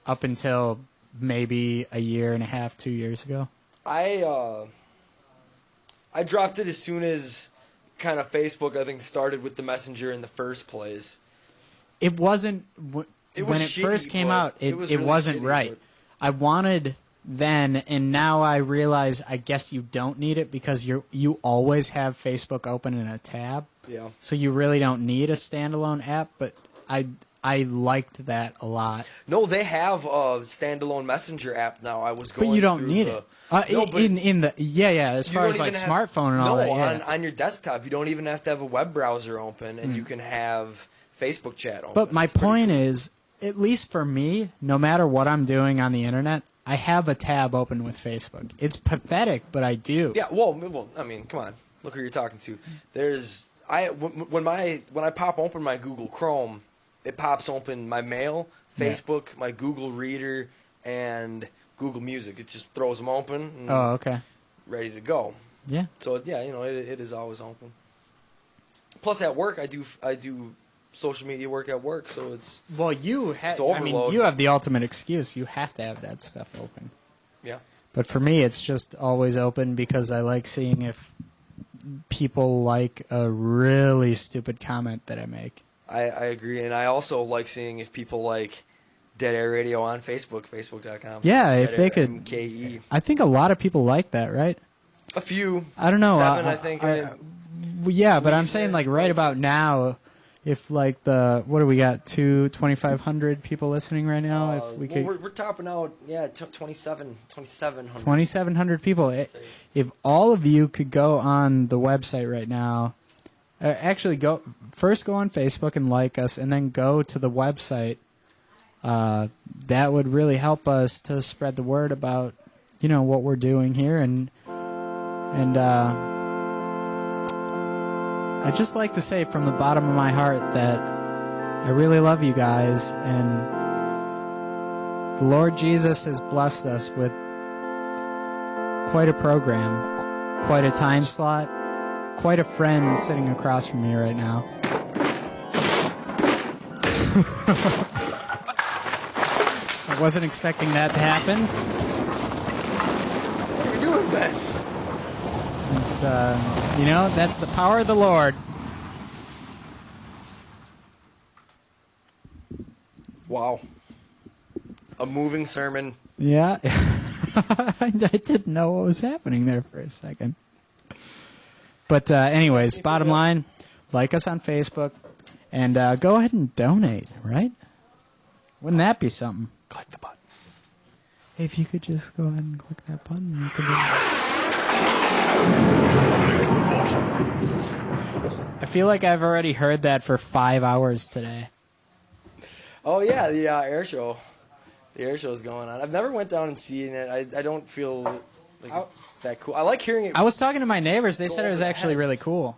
up until maybe a year and a half, 2 years ago. I dropped it as soon as kind of Facebook, I think, started with the Messenger in the first place. It wasn't It was when it shitty, first came but out. it It was really wasn't shitty, right. but- I wanted then, and now I realize I guess you don't need it because you always have Facebook open in a tab, Yeah. so you really don't need a standalone app. But I liked that a lot. No, they have a standalone Messenger app now. I was going But you don't through need the, it. No, but in the as you far don't as like even have- smartphone and all no, that. Yeah. on your desktop, you don't even have to have a web browser open, and you can have Facebook chat open. But my It's pretty point cool. is, at least for me, no matter what I'm doing on the internet, I have a tab open with Facebook. It's pathetic, but I do. Yeah, well, I mean, come on, look who you're talking to. When I pop open my Google Chrome, it pops open my mail, Yeah. Facebook, my Google Reader, and Google Music. It just throws them open and Oh, okay. ready to go. Yeah. So yeah, you know, it is always open. Plus, at work, I do social media work at work, so it's Well, you have. It's I mean, overload. you have the ultimate excuse. You have to have that stuff open. yeah. But for me, it's just always open because I like seeing if people like a really stupid comment that I make. I agree, and I also like seeing if people like Dead Air Radio on Facebook, facebook.com. Yeah, if Dead they Air could- MKE. I think a lot of people like that, right? A few. I don't know. 7, I think. Well, yeah, but I'm Least saying there, like right close. about now, if like what do we got? 2,500 people listening right now. If we could, we're topping out, 2,700. 2,700 people. If all of you could go on the website right now, actually go on Facebook and like us, and then go to the website. That would really help us to spread the word about what we're doing here, and I'd just like to say from the bottom of my heart that I really love you guys, and the Lord Jesus has blessed us with quite a program, quite a time slot, quite a friend sitting across from me right now. I wasn't expecting that to happen. What are you doing, Ben? It's, that's the power of the Lord. Wow. A moving sermon. Yeah. I didn't know what was happening there for a second. But anyways, bottom line, like us on Facebook, and go ahead and donate, right? Wouldn't that be something? Click the button. Hey, if you could just go ahead and click that button. You could I feel like I've already heard that for 5 hours today. Oh, yeah, the air show. The air show is going on. I've never went down and seen it. I don't feel like it's that cool. I like hearing it. I was talking to my neighbors. They said it was actually really cool.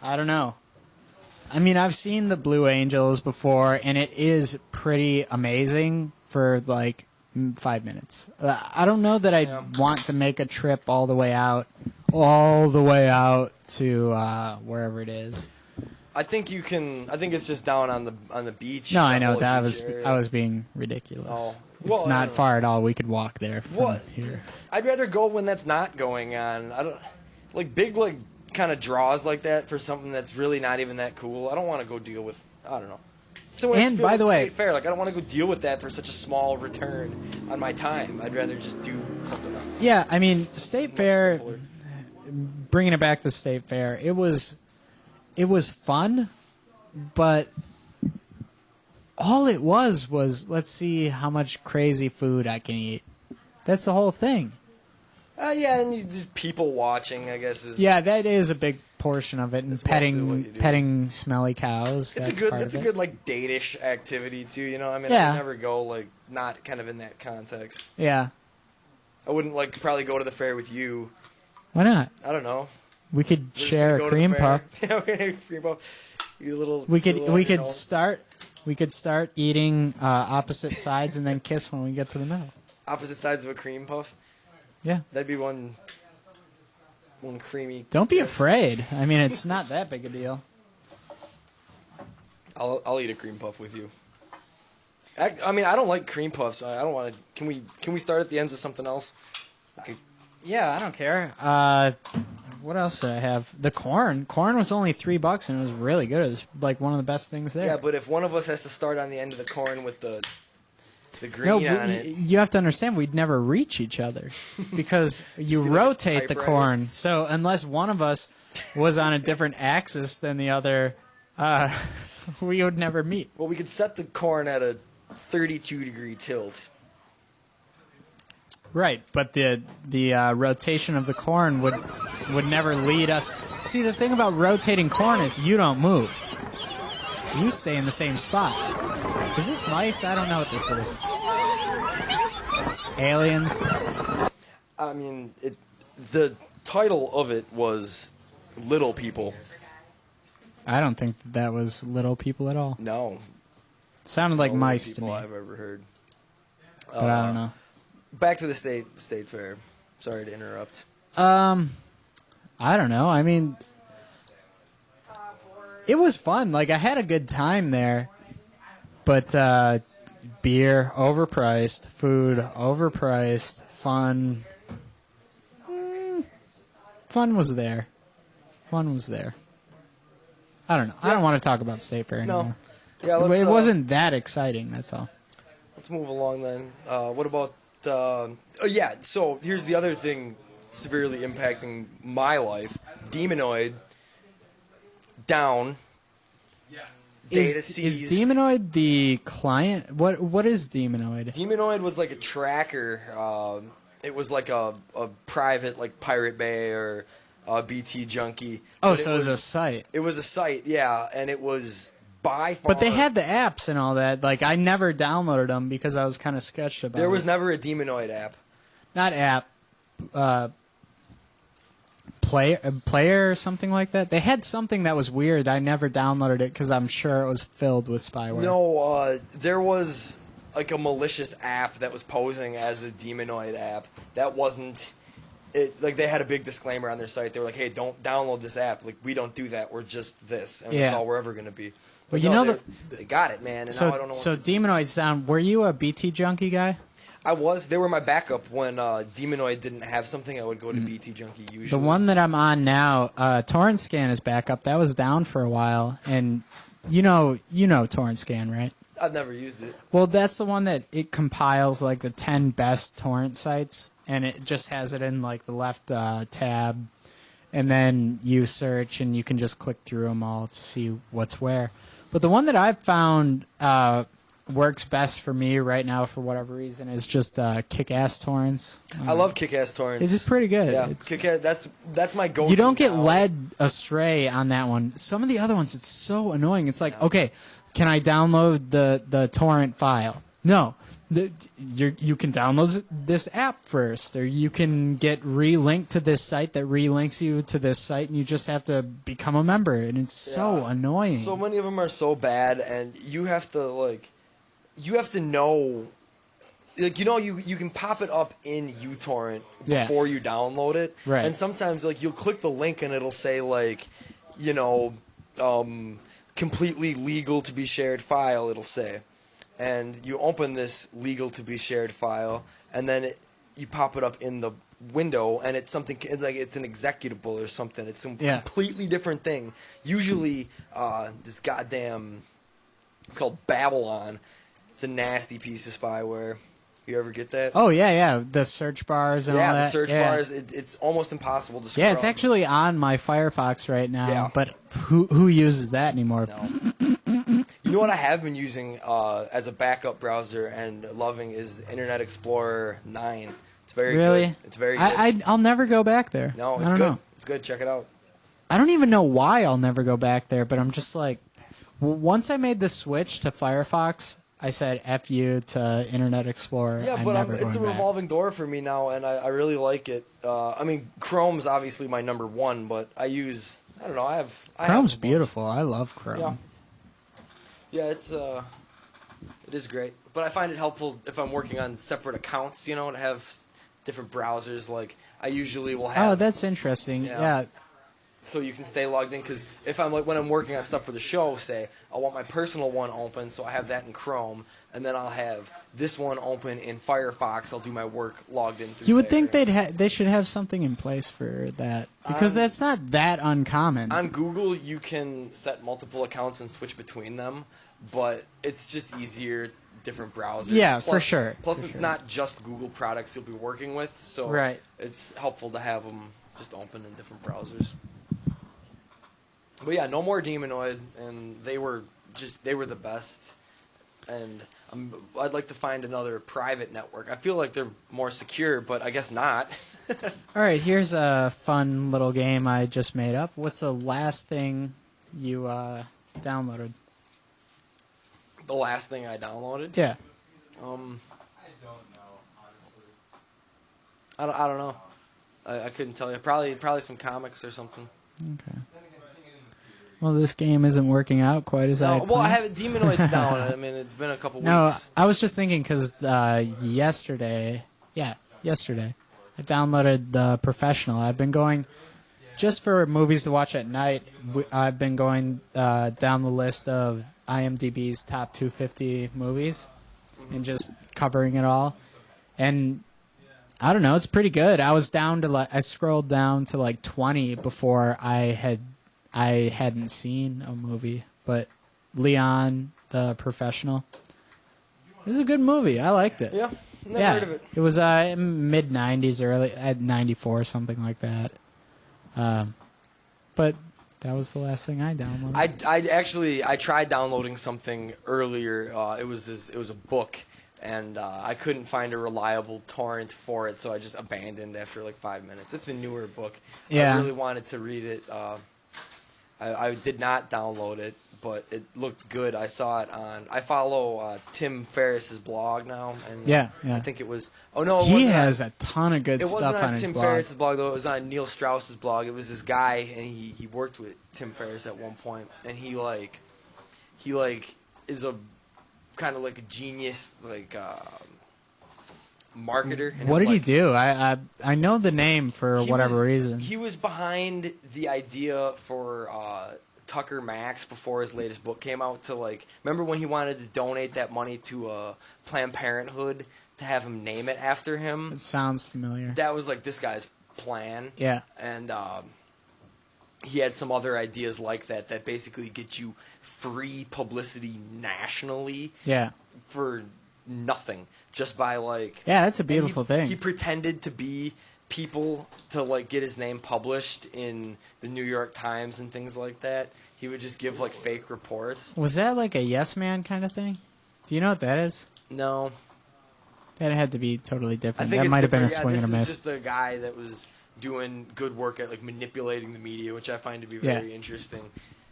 I don't know. I mean, I've seen the Blue Angels before, and it is pretty amazing for, 5 minutes. I don't know that I'd want to make a trip all the way out to wherever it is. I think you can. I think it's just down on the beach. No, I know that I was being ridiculous. Oh. It's not far at all. We could walk there from here. I'd rather go when that's not going on. I don't big kind of draws like that for something that's really not even that cool. I don't want to go deal with. I don't know. So and by the way, State Fair, I don't want to go deal with that for such a small return on my time. I'd rather just do something else. Yeah, I mean, State Fair. Simpler. Bringing it back to State Fair, it was fun, but all it was let's see how much crazy food I can eat. That's the whole thing. Yeah, and just people watching, I guess. Yeah, that is a big portion of it, and petting smelly cows. It's a good date-ish activity too. You know, I mean, yeah. I would never go not kind of in that context. Yeah, I wouldn't probably go to the fair with you. Why not? I don't know. We could share a cream puff. Yeah, cream puff. We could start eating opposite sides and then kiss when we get to the middle. Opposite sides of a cream puff. Yeah, that'd be one creamy. Don't be afraid. I mean, it's not that big a deal. I'll eat a cream puff with you. I mean, I don't like cream puffs. I don't want to. Can we start at the ends of something else? Okay. Yeah, I don't care. What else did I have? The corn. Corn was only $3, and it was really good. It was one of the best things there. Yeah, but if one of us has to start on the end of the corn with the green on it, you have to understand we'd never reach each other because you rotate the corn. So unless one of us was on a different axis than the other, we would never meet. Well, we could set the corn at a 32-degree tilt. Right, but the rotation of the corn would never lead us. See, the thing about rotating corn is you don't move. You stay in the same spot. Is this mice? I don't know what this is. Aliens? I mean, the title of it was Little People. I don't think that was little people at all. No. Sounded like mice to me. I've ever heard. But I don't know. Back to the state fair. Sorry to interrupt. I don't know. I mean, it was fun. I had a good time there. But beer overpriced, food overpriced, fun. Fun was there. Fun was there. I don't know. Yeah. I don't want to talk about State Fair anymore. No. Yeah, it wasn't that exciting. That's all. Let's move along then. What about? Yeah. So here's the other thing severely impacting my life: Demonoid down. Yes. Data seized. Is Demonoid the client? What is Demonoid? Demonoid was like a tracker. It was like a private Pirate Bay or BT Junkie. Oh, so it was a site. It was a site, yeah, and it was by far. But they had the apps and all that. I never downloaded them because I was kind of sketched about it. There was never a Demonoid app. Not app. Player or something like that. They had something that was weird. I never downloaded it because I'm sure it was filled with spyware. No, there was a malicious app that was posing as a Demonoid app that wasn't like they had a big disclaimer on their site. They were like, "Hey, don't download this app. Like we don't do that. We're just this, and Yeah. that's all we're ever gonna be." But you no, know they got it, man. And now I don't know. So what to do. Demonoid's down. Were you a BT Junkie guy? I was. They were my backup when Demonoid didn't have something. I would go to BT Junkie usually. The one that I'm on now, Torrent Scan is back up. That was down for a while, and you know Torrent Scan, right? I've never used it. Well, that's the one that it compiles like the 10 best torrent sites, and it just has it in like the left tab, and then you search and you can just click through them all to see what's where. But the one that I've found works best for me right now, for whatever reason, is just Kick-Ass Torrents. I love Kick-Ass Torrents. It's pretty good. Yeah, It's, Kick-Ass. That's my go-to. you don't get now. led astray on that one. Some of the other ones, it's so annoying. It's like, okay, can I download the torrent file? No. You can download this app first, or you can get relinked to this site that relinks you to this site, and you just have to become a member, and it's so annoying. So many of them are so bad, and you have to know, like, you can pop it up in uTorrent before you download it, Right. And sometimes like you'll click the link and it'll say like, completely legal to be shared file. It'll say, and you open this legal to be shared file, and then you pop it up in the window, and it's something like it's an executable or something. It's some completely different thing. Usually, this goddamn, it's called Babylon. It's a nasty piece of spyware. You ever get that? Oh yeah, the search bars and all that. Yeah, the search bars. It's almost impossible to scrub. Yeah, it's actually on my Firefox right now. Yeah. But who uses that anymore? No. You know what I have been using as a backup browser and loving is Internet Explorer 9. It's very good. It's very good. I'll never go back there. No, I it's don't good. know. It's good. Check it out. I don't even know why I'll never go back there, but I'm just like, once I made the switch to Firefox, I said F you to Internet Explorer. Yeah, I'm but never it's a going back. revolving door for me now, and I really like it. I mean, Chrome's obviously my number one, but I don't know. I have Chrome's a bunch. beautiful. I love Chrome. Yeah, it is great. But I find it helpful if I'm working on separate accounts, to have different browsers. Like I usually will have. Oh, that's interesting. Yeah. So you can stay logged in, because if I'm when I'm working on stuff for the show, say I want my personal one open, so I have that in Chrome, and then I'll have this one open in Firefox. I'll do my work logged in through. You would there. think they should have something in place for that, because that's not that uncommon. On Google, you can set multiple accounts and switch between them, but it's just easier, different browsers. Yeah, for sure. Plus, For it's sure. not just Google products you'll be working with, so Right. it's helpful to have them just open in different browsers. But yeah, no more Demonoid, and they were the best. And I'd like to find another private network. I feel like they're more secure, but I guess not. All right, here's a fun little game I just made up. What's the last thing you downloaded? The last thing I downloaded. Yeah. I don't know, honestly. I don't know. I couldn't tell you. Probably some comics or something. Okay. Well, this game isn't working out quite as I No, well, I planned. have Demonoid's down. I mean, it's been a couple No, weeks. I was just thinking because yesterday, I downloaded The Professional. I've been going, just for movies to watch at night, I've been going down the list of IMDb's top 250 movies and just covering it all. And I don't know, it's pretty good. I scrolled down to like 20 before I hadn't seen a movie, but Leon, The Professional, it was a good movie. I liked it. Yeah, never heard of it. It was mid 90s, early at 94, something like that. But that was the last thing I downloaded. I tried downloading something earlier. It was a book, and I couldn't find a reliable torrent for it, so I just abandoned after like 5 minutes. It's a newer book. Yeah. I really wanted to read it. I did not download it, but it looked good. I saw it on. I follow Tim Ferriss's blog now, and Yeah. I think it was. Oh no, it He wasn't has on, a ton of good it stuff wasn't on on his Tim blog. Ferriss's blog though. It was on Neil Strauss's blog. It was this guy, and he worked with Tim Ferriss at one point, and he is a kind of like a genius, like marketer. And What did he like, do? I know the name for he whatever was- reason. He was behind the idea for Tucker Max before his latest book came out. To like, remember when he wanted to donate that money to Planned Parenthood to have him name it after him? It sounds familiar. That was like this guy's plan. Yeah. And he had some other ideas like that that basically get you free publicity nationally Yeah. for nothing, just by like. Yeah, that's a and beautiful thing. He pretended to be people to like get his name published in the New York Times and things like that. He would just give like fake reports. Was that like a yes man kind of thing? Do you know what that is? No, That had to be totally I different. think That it's might have been a different. swing This and a is miss. just a guy that was doing good work at like manipulating the media, which I find to be Yeah. very interesting.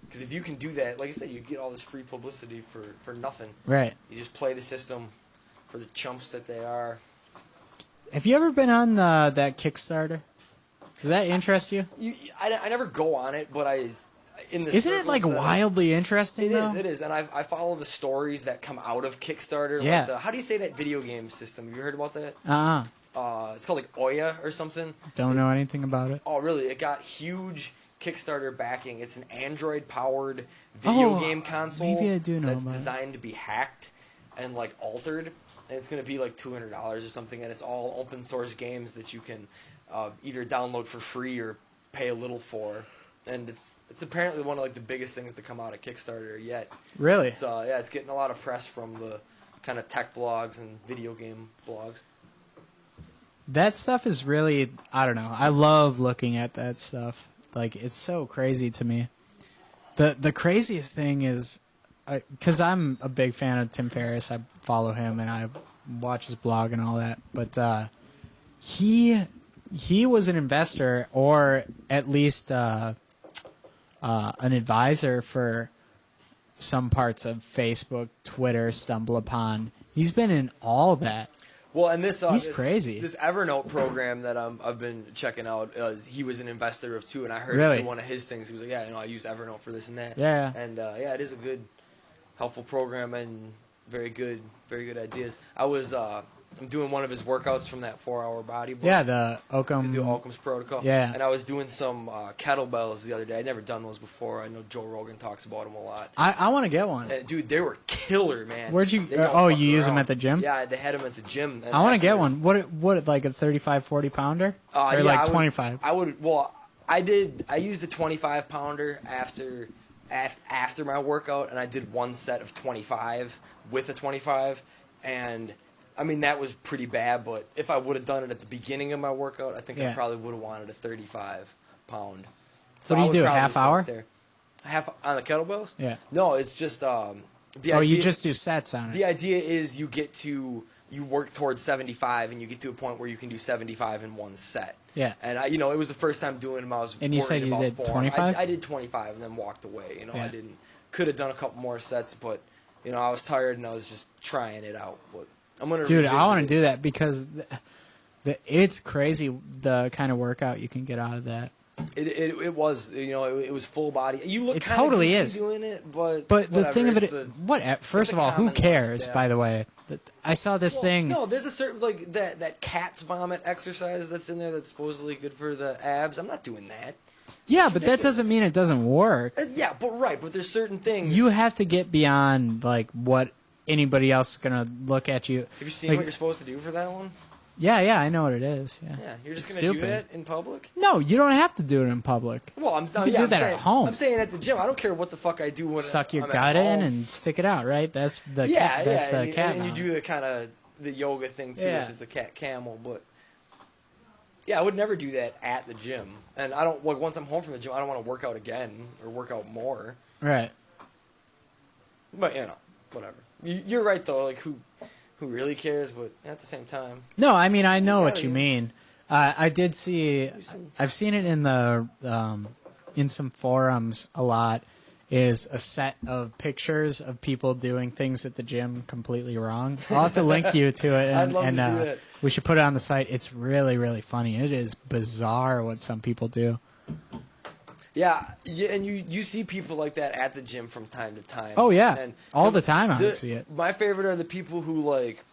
Because if you can do that, like I said, you get all this free publicity for nothing. Right. You just play the system for the chumps that they are. Have you ever been on that Kickstarter? Does that interest you? I never go on it, but in the Isn't it circles like that wildly interesting It though? is, it is, and I follow the stories that come out of Kickstarter. Yeah. Like how do you say that video game system? Have you heard about that? It's called like Oya or something. Don't know anything about it. Oh, really? It got huge Kickstarter backing. It's an Android-powered video Oh, game console maybe I do know that's about it. designed to be hacked and like altered, and it's going to be like $200 or something. And it's all open source games that you can either download for free or pay a little for. And it's apparently one of like the biggest things to come out of Kickstarter yet. Really? It's yeah, it's getting a lot of press from the kind of tech blogs and video game blogs. That stuff is really, I don't know. I love looking at that stuff. Like, it's so crazy to me. The craziest thing is, because I'm a big fan of Tim Ferriss. I follow him and I watch his blog and all that. But he was an investor, or at least an advisor for some parts of Facebook, Twitter, StumbleUpon. He's been in all that. Well, and this He's crazy. This Evernote program that I've been checking out, he was an investor of too, and I heard it Really? through one of his things. He was like, "Yeah, I use Evernote for this and that." Yeah. And yeah, it is a good, helpful program and very good ideas. I'm doing one of his workouts from that 4-hour body book. Yeah, the To do Occam. Occam's protocol. Yeah. And I was doing some kettlebells the other day. I'd never done those before. I know Joe Rogan talks about them a lot. I want to get one. And, dude, they were killer, man. Where'd you- They don't oh, fuck you use them around. at the gym? Yeah, they had them at the gym. And I want to after- get one. What, like a 35, 40 pounder? Or yeah, like I would- 25? I would. Well, I did. I used a 25 pounder after my workout, and I did one set of 25 with a 25, and I mean that was pretty bad. But if I would have done it at the beginning of my workout, I think I Yeah. probably would have wanted a 35 pound. What do I you would do, probably half start hour? There. Half on the kettlebells? Yeah. No, it's just the Oh, idea, you just do sets on the it. idea is you work towards 75, and you get to a point where you can do 75 in one set. Yeah. And it was the first time doing them. I was And you said worried you about did form. 25? I did 25 and then walked away. Yeah. I could have done a couple more sets, but I was tired and I was just trying it out. But I'm gonna. Dude, I want to revisit do that because it's crazy the kind of workout you can get out of that. It was it was full body. You look It kinda totally goofy is. doing it, but But the whatever, thing of it's it, the- first the of all, who common cares, yeah. by the way? I saw this Well, thing. No, there's a certain like that cat's vomit exercise that's in there that's supposedly good for the abs. I'm not doing that. Yeah, but that doesn't mean it doesn't work. Yeah, but there's certain things. You have to get beyond like what anybody else is gonna look at you. Have you seen like, what you're supposed to do for that one? Yeah, I know what it is. Yeah, Yeah, you're just It's gonna do stupid. that in public. No, you don't have to do it in public. Well, I'm You can yeah, do I'm that saying, at home. I'm saying at the gym. I don't care what the fuck I do when Suck your I'm gut at in home. and stick it out, right? That's the yeah, that's yeah, the cat and you mount. do the kind of the yoga thing too, Yeah. which is the cat camel. But yeah, I would never do that at the gym. And I don't once I'm home from the gym, I don't want to work out again or work out more. Right. But whatever. You're right though. Like who really cares? But at the same time, No, I mean I know Yeah, what you yeah. mean. I did see. I've seen it in the in some forums a lot. Is a set of pictures of people doing things at the gym completely wrong. I'll have to link you to it, I'd and, love to and see that. we should put it on the site. It's really, really funny. It is bizarre what some people do. yeah, and you see people like that at the gym from time to time. Oh, yeah. and All the time I see it. My favorite are the people who like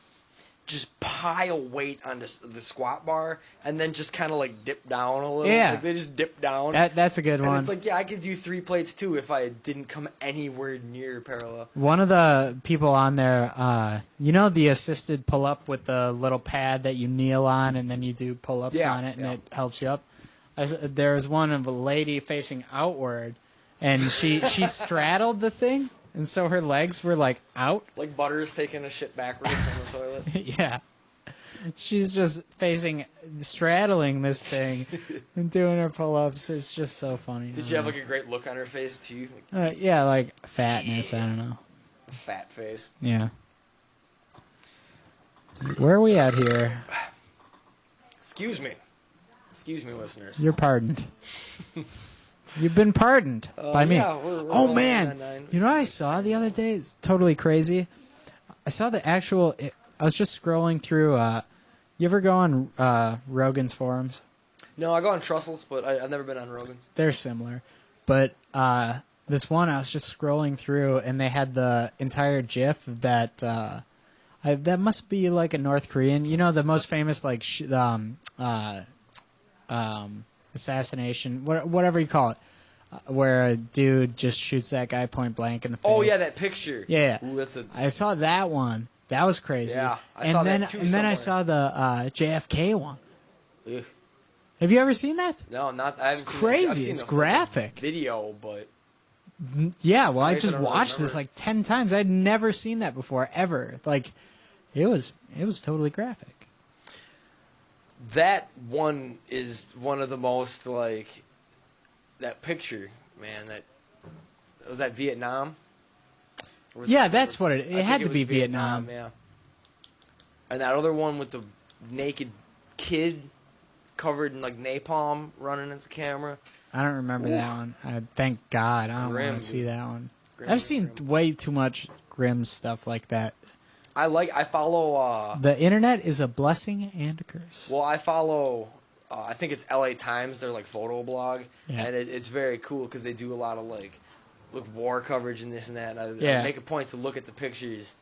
just pile weight on the squat bar and then just kind of like dip down a little. Yeah. Like they just dip down. That's a good and one. it's like, yeah, I could do 3 plates too if I didn't come anywhere near parallel. One of the people on there, you know, the assisted pull up with the little pad that you kneel on and then you do pull ups Yeah, on it and yeah. it helps you up. There was one of a lady facing outward, and she straddled the thing, and so her legs were like out. Like Butters taking a shit backwards on the toilet. Yeah. She's just straddling this thing and doing her pull-ups. It's just so funny. Did you have like a great look on her face too? Like, yeah, like fatness. I don't know. fat face. Yeah. Where are we at here? Excuse me, listeners. You're pardoned. You've been pardoned by me. Yeah, we're Oh rolling man, on 9. you know what I saw the other day? It's totally crazy. I saw the actual. I was just scrolling through. You ever go on Rogan's forums? No, I go on Trussell's, but I've never been on Rogan's. They're similar, but this one I was just scrolling through, and they had the entire GIF that that must be like a North Korean. You know, the most famous like assassination, whatever you call it, where a dude just shoots that guy point blank in the face. Oh yeah, that picture. Yeah. Ooh, that's a. I saw that one. That was crazy. Yeah, I and saw then, that too And then I somewhere. saw the JFK one. Ugh. Have you ever seen that? No, not. I haven't It's seen crazy. I've seen It's the whole graphic. video, but Yeah, well, I Crazy, I just don't really watched this remember. like 10 times. I'd never seen that before, ever. Like, it was totally graphic. that one is one of the most like that picture, man. That was that Vietnam. Or was Yeah, it- that's what I it think had to was be Vietnam. Yeah. And that other one with the naked kid covered in like napalm running at the camera. I don't remember that one. Thank God. I don't Grim, want to see dude. that one. Grim, I've seen grim. way too much grim stuff like that. I follow. The internet is a blessing and a curse. Well, I follow. I think it's LA Times. They're like photo blog, Yeah. and it's very cool because they do a lot of like war coverage and this and that. And I Yeah. make a point to look at the pictures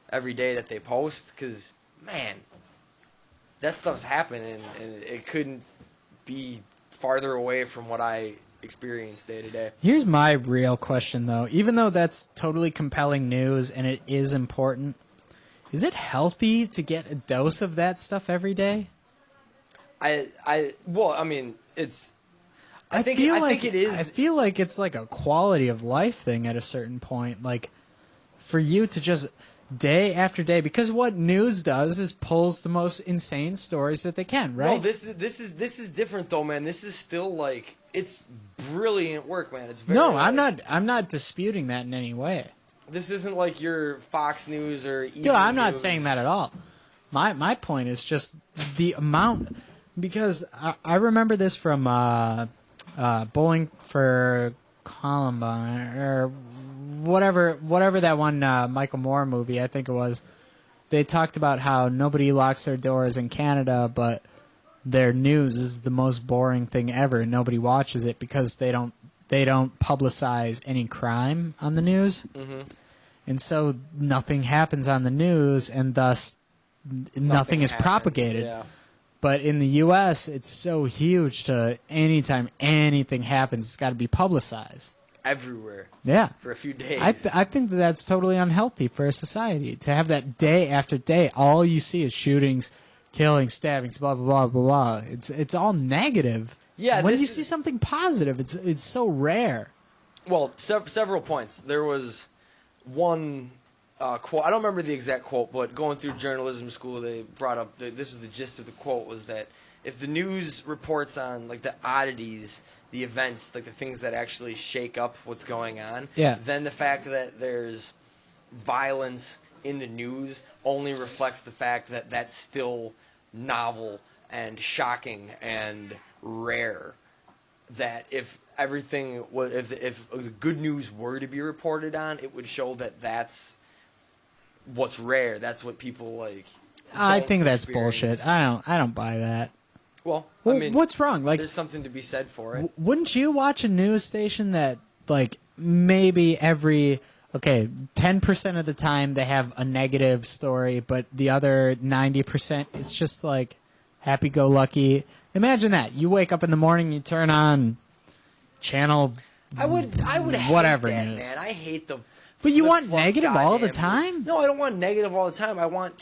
every day that they post because man, that stuff's happening, and it couldn't be farther away from what I experience day to day. Here's my real question, though. Even though that's totally compelling news and it is important, is it healthy to get a dose of that stuff every day? Well, I mean, it's. I think it is. I feel like it's like a quality of life thing at a certain point. Like, for you to just day after day, because what news does is pulls the most insane stories that they can, right? No, this is different though, man. This is still like it's brilliant work, man. It's very, no, like, I'm not disputing that in any way. This isn't like your Fox News or. Dude, I'm not saying that at all. My point is just the amount, because I remember this from Bowling for Columbine or whatever that one Michael Moore movie, I think it was. They talked about how nobody locks their doors in Canada, but their news is the most boring thing ever, and nobody watches it because they don't publicize any crime on the news. Mm-hmm. And so nothing happens on the news, and thus nothing is happened. propagated. Yeah. But in the U.S., it's so huge to anytime anything happens, it's got to be publicized. Everywhere Yeah. for a few days. I think that's totally unhealthy for a society to have that day after day. All you see is shootings, killings, stabbings, blah blah blah blah blah. It's all negative. Yeah, When this you is- see something positive, it's so rare. Well, several points. There was one quote. I don't remember the exact quote, but going through journalism school, they brought up this was the gist of the quote was that if the news reports on like the oddities, the events, like the things that actually shake up what's going on, Yeah. then the fact that there's violence in the news only reflects the fact that that's still novel and shocking and rare. That if everything was, if good news were to be reported on, it would show that that's what's rare. That's what people like. I don't think that's experience. bullshit. I don't buy that. Well, Well, I mean, what's wrong? Like, there's something to be said for it. wouldn't you watch a news station that, like, maybe every okay, 10% of the time they have a negative story, but the other 90%, it's just like happy-go-lucky. Imagine that. You wake up in the morning, you turn on channel I would whatever hate that, it is. man. I hate the. But you the want fluff negative all the goddamn- time? No, I don't want negative all the time. I want.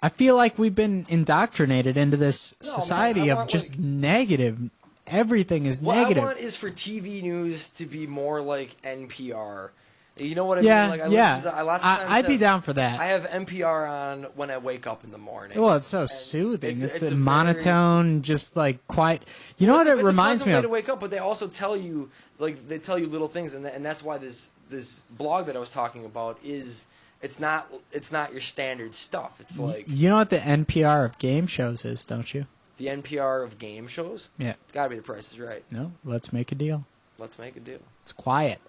I feel like we've been indoctrinated into this No, man, society I of want, just like- negative. Everything is What negative. I want is for TV news to be more like NPR. You know what I Yeah, mean? Like yeah. lots of times I'd be have- down for that. I have NPR on when I wake up in the morning. Well, it's so And soothing. It's, a a monotone, just like quiet. You know Well, what it's it reminds a me way of? to wake up, but they also tell you they tell you little things, and that's why this blog that I was talking about is it's not your standard stuff. It's like You know what the NPR of game shows is, don't you? the NPR of game shows. Yeah. It's got to be The Price is Right. No, let's make a deal. Let's make a deal. It's quiet.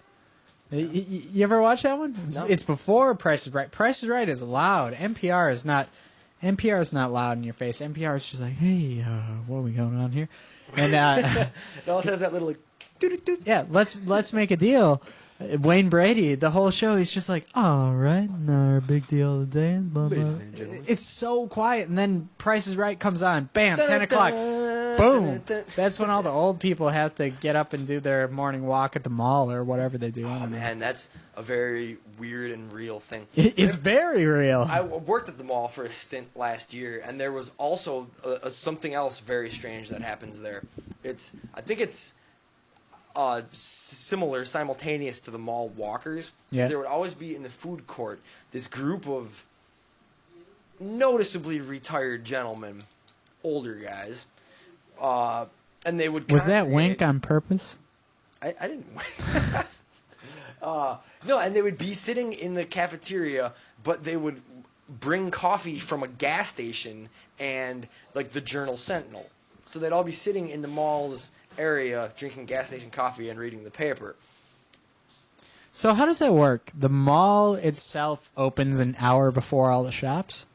You ever watch that one? No. It's before Price is Right. Price is Right is loud. NPR is not. NPR is not loud in your face. NPR is just like, hey, what are we going on here? And It also has that little like, doo-doo-doo. yeah, let's make a deal. Wayne Brady, the whole show, he's just like, all right, our big deal of the day is blah, blah. Ladies and gentlemen. It's so quiet, and then Price is Right comes on. Bam, 10 o'clock. Boom. That's when all the old people have to get up and do their morning walk at the mall or whatever they do. Oh man, that's a very weird and real thing. It's very real. I worked at the mall for a stint last year, and there was also something else very strange that happens there. I think it's similar, simultaneous to the mall walkers. Yeah. There would always be in the food court this group of noticeably retired gentlemen, older guys, and they would. Was that congregate- wink on purpose? I didn't. No, and they would be sitting in the cafeteria, but they would bring coffee from a gas station and like the Journal Sentinel. So they'd all be sitting in the mall's area drinking gas station coffee and reading the paper. So how does that work? The mall itself opens an hour before all the shops,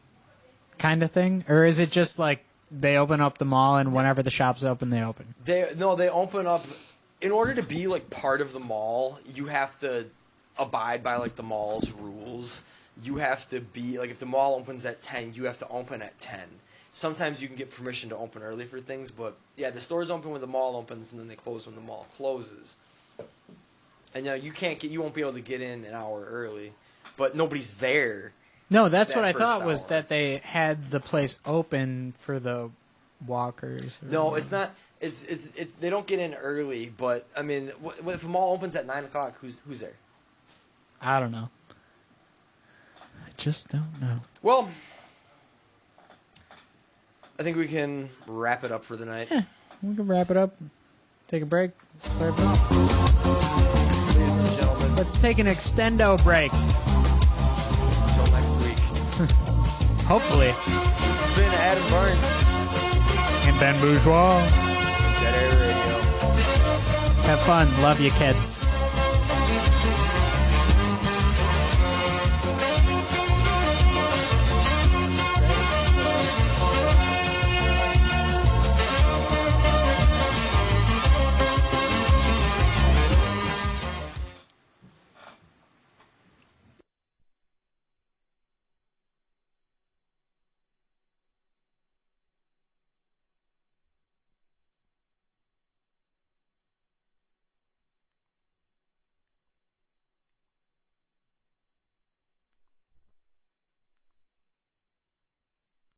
kind of thing, or is it just like they open up the mall and whenever the shops open, they open? They open up. In order to be like part of the mall, you have to abide by like the mall's rules. You have to be like if the mall opens at 10, you have to open at 10. Sometimes you can get permission to open early for things, but yeah, the stores open when the mall opens and then they close when the mall closes. And you won't be able to get in an hour early, but nobody's there. No, that's That what I first thought was hour. that they had the place open for the walkers. or No, whatever. it's not. They don't get in early, but I mean, if the mall opens at 9 o'clock, who's there? I don't know. I just don't know. Well, I think we can wrap it up for the night. Yeah, we can wrap it up. Take a break. Clear it up. Ladies and gentlemen, Let's take an extendo break. until next week. Hopefully. This has been Adam Barnes, And Ben Bourgeois. Dead Air Radio. Have fun. Love you, kids.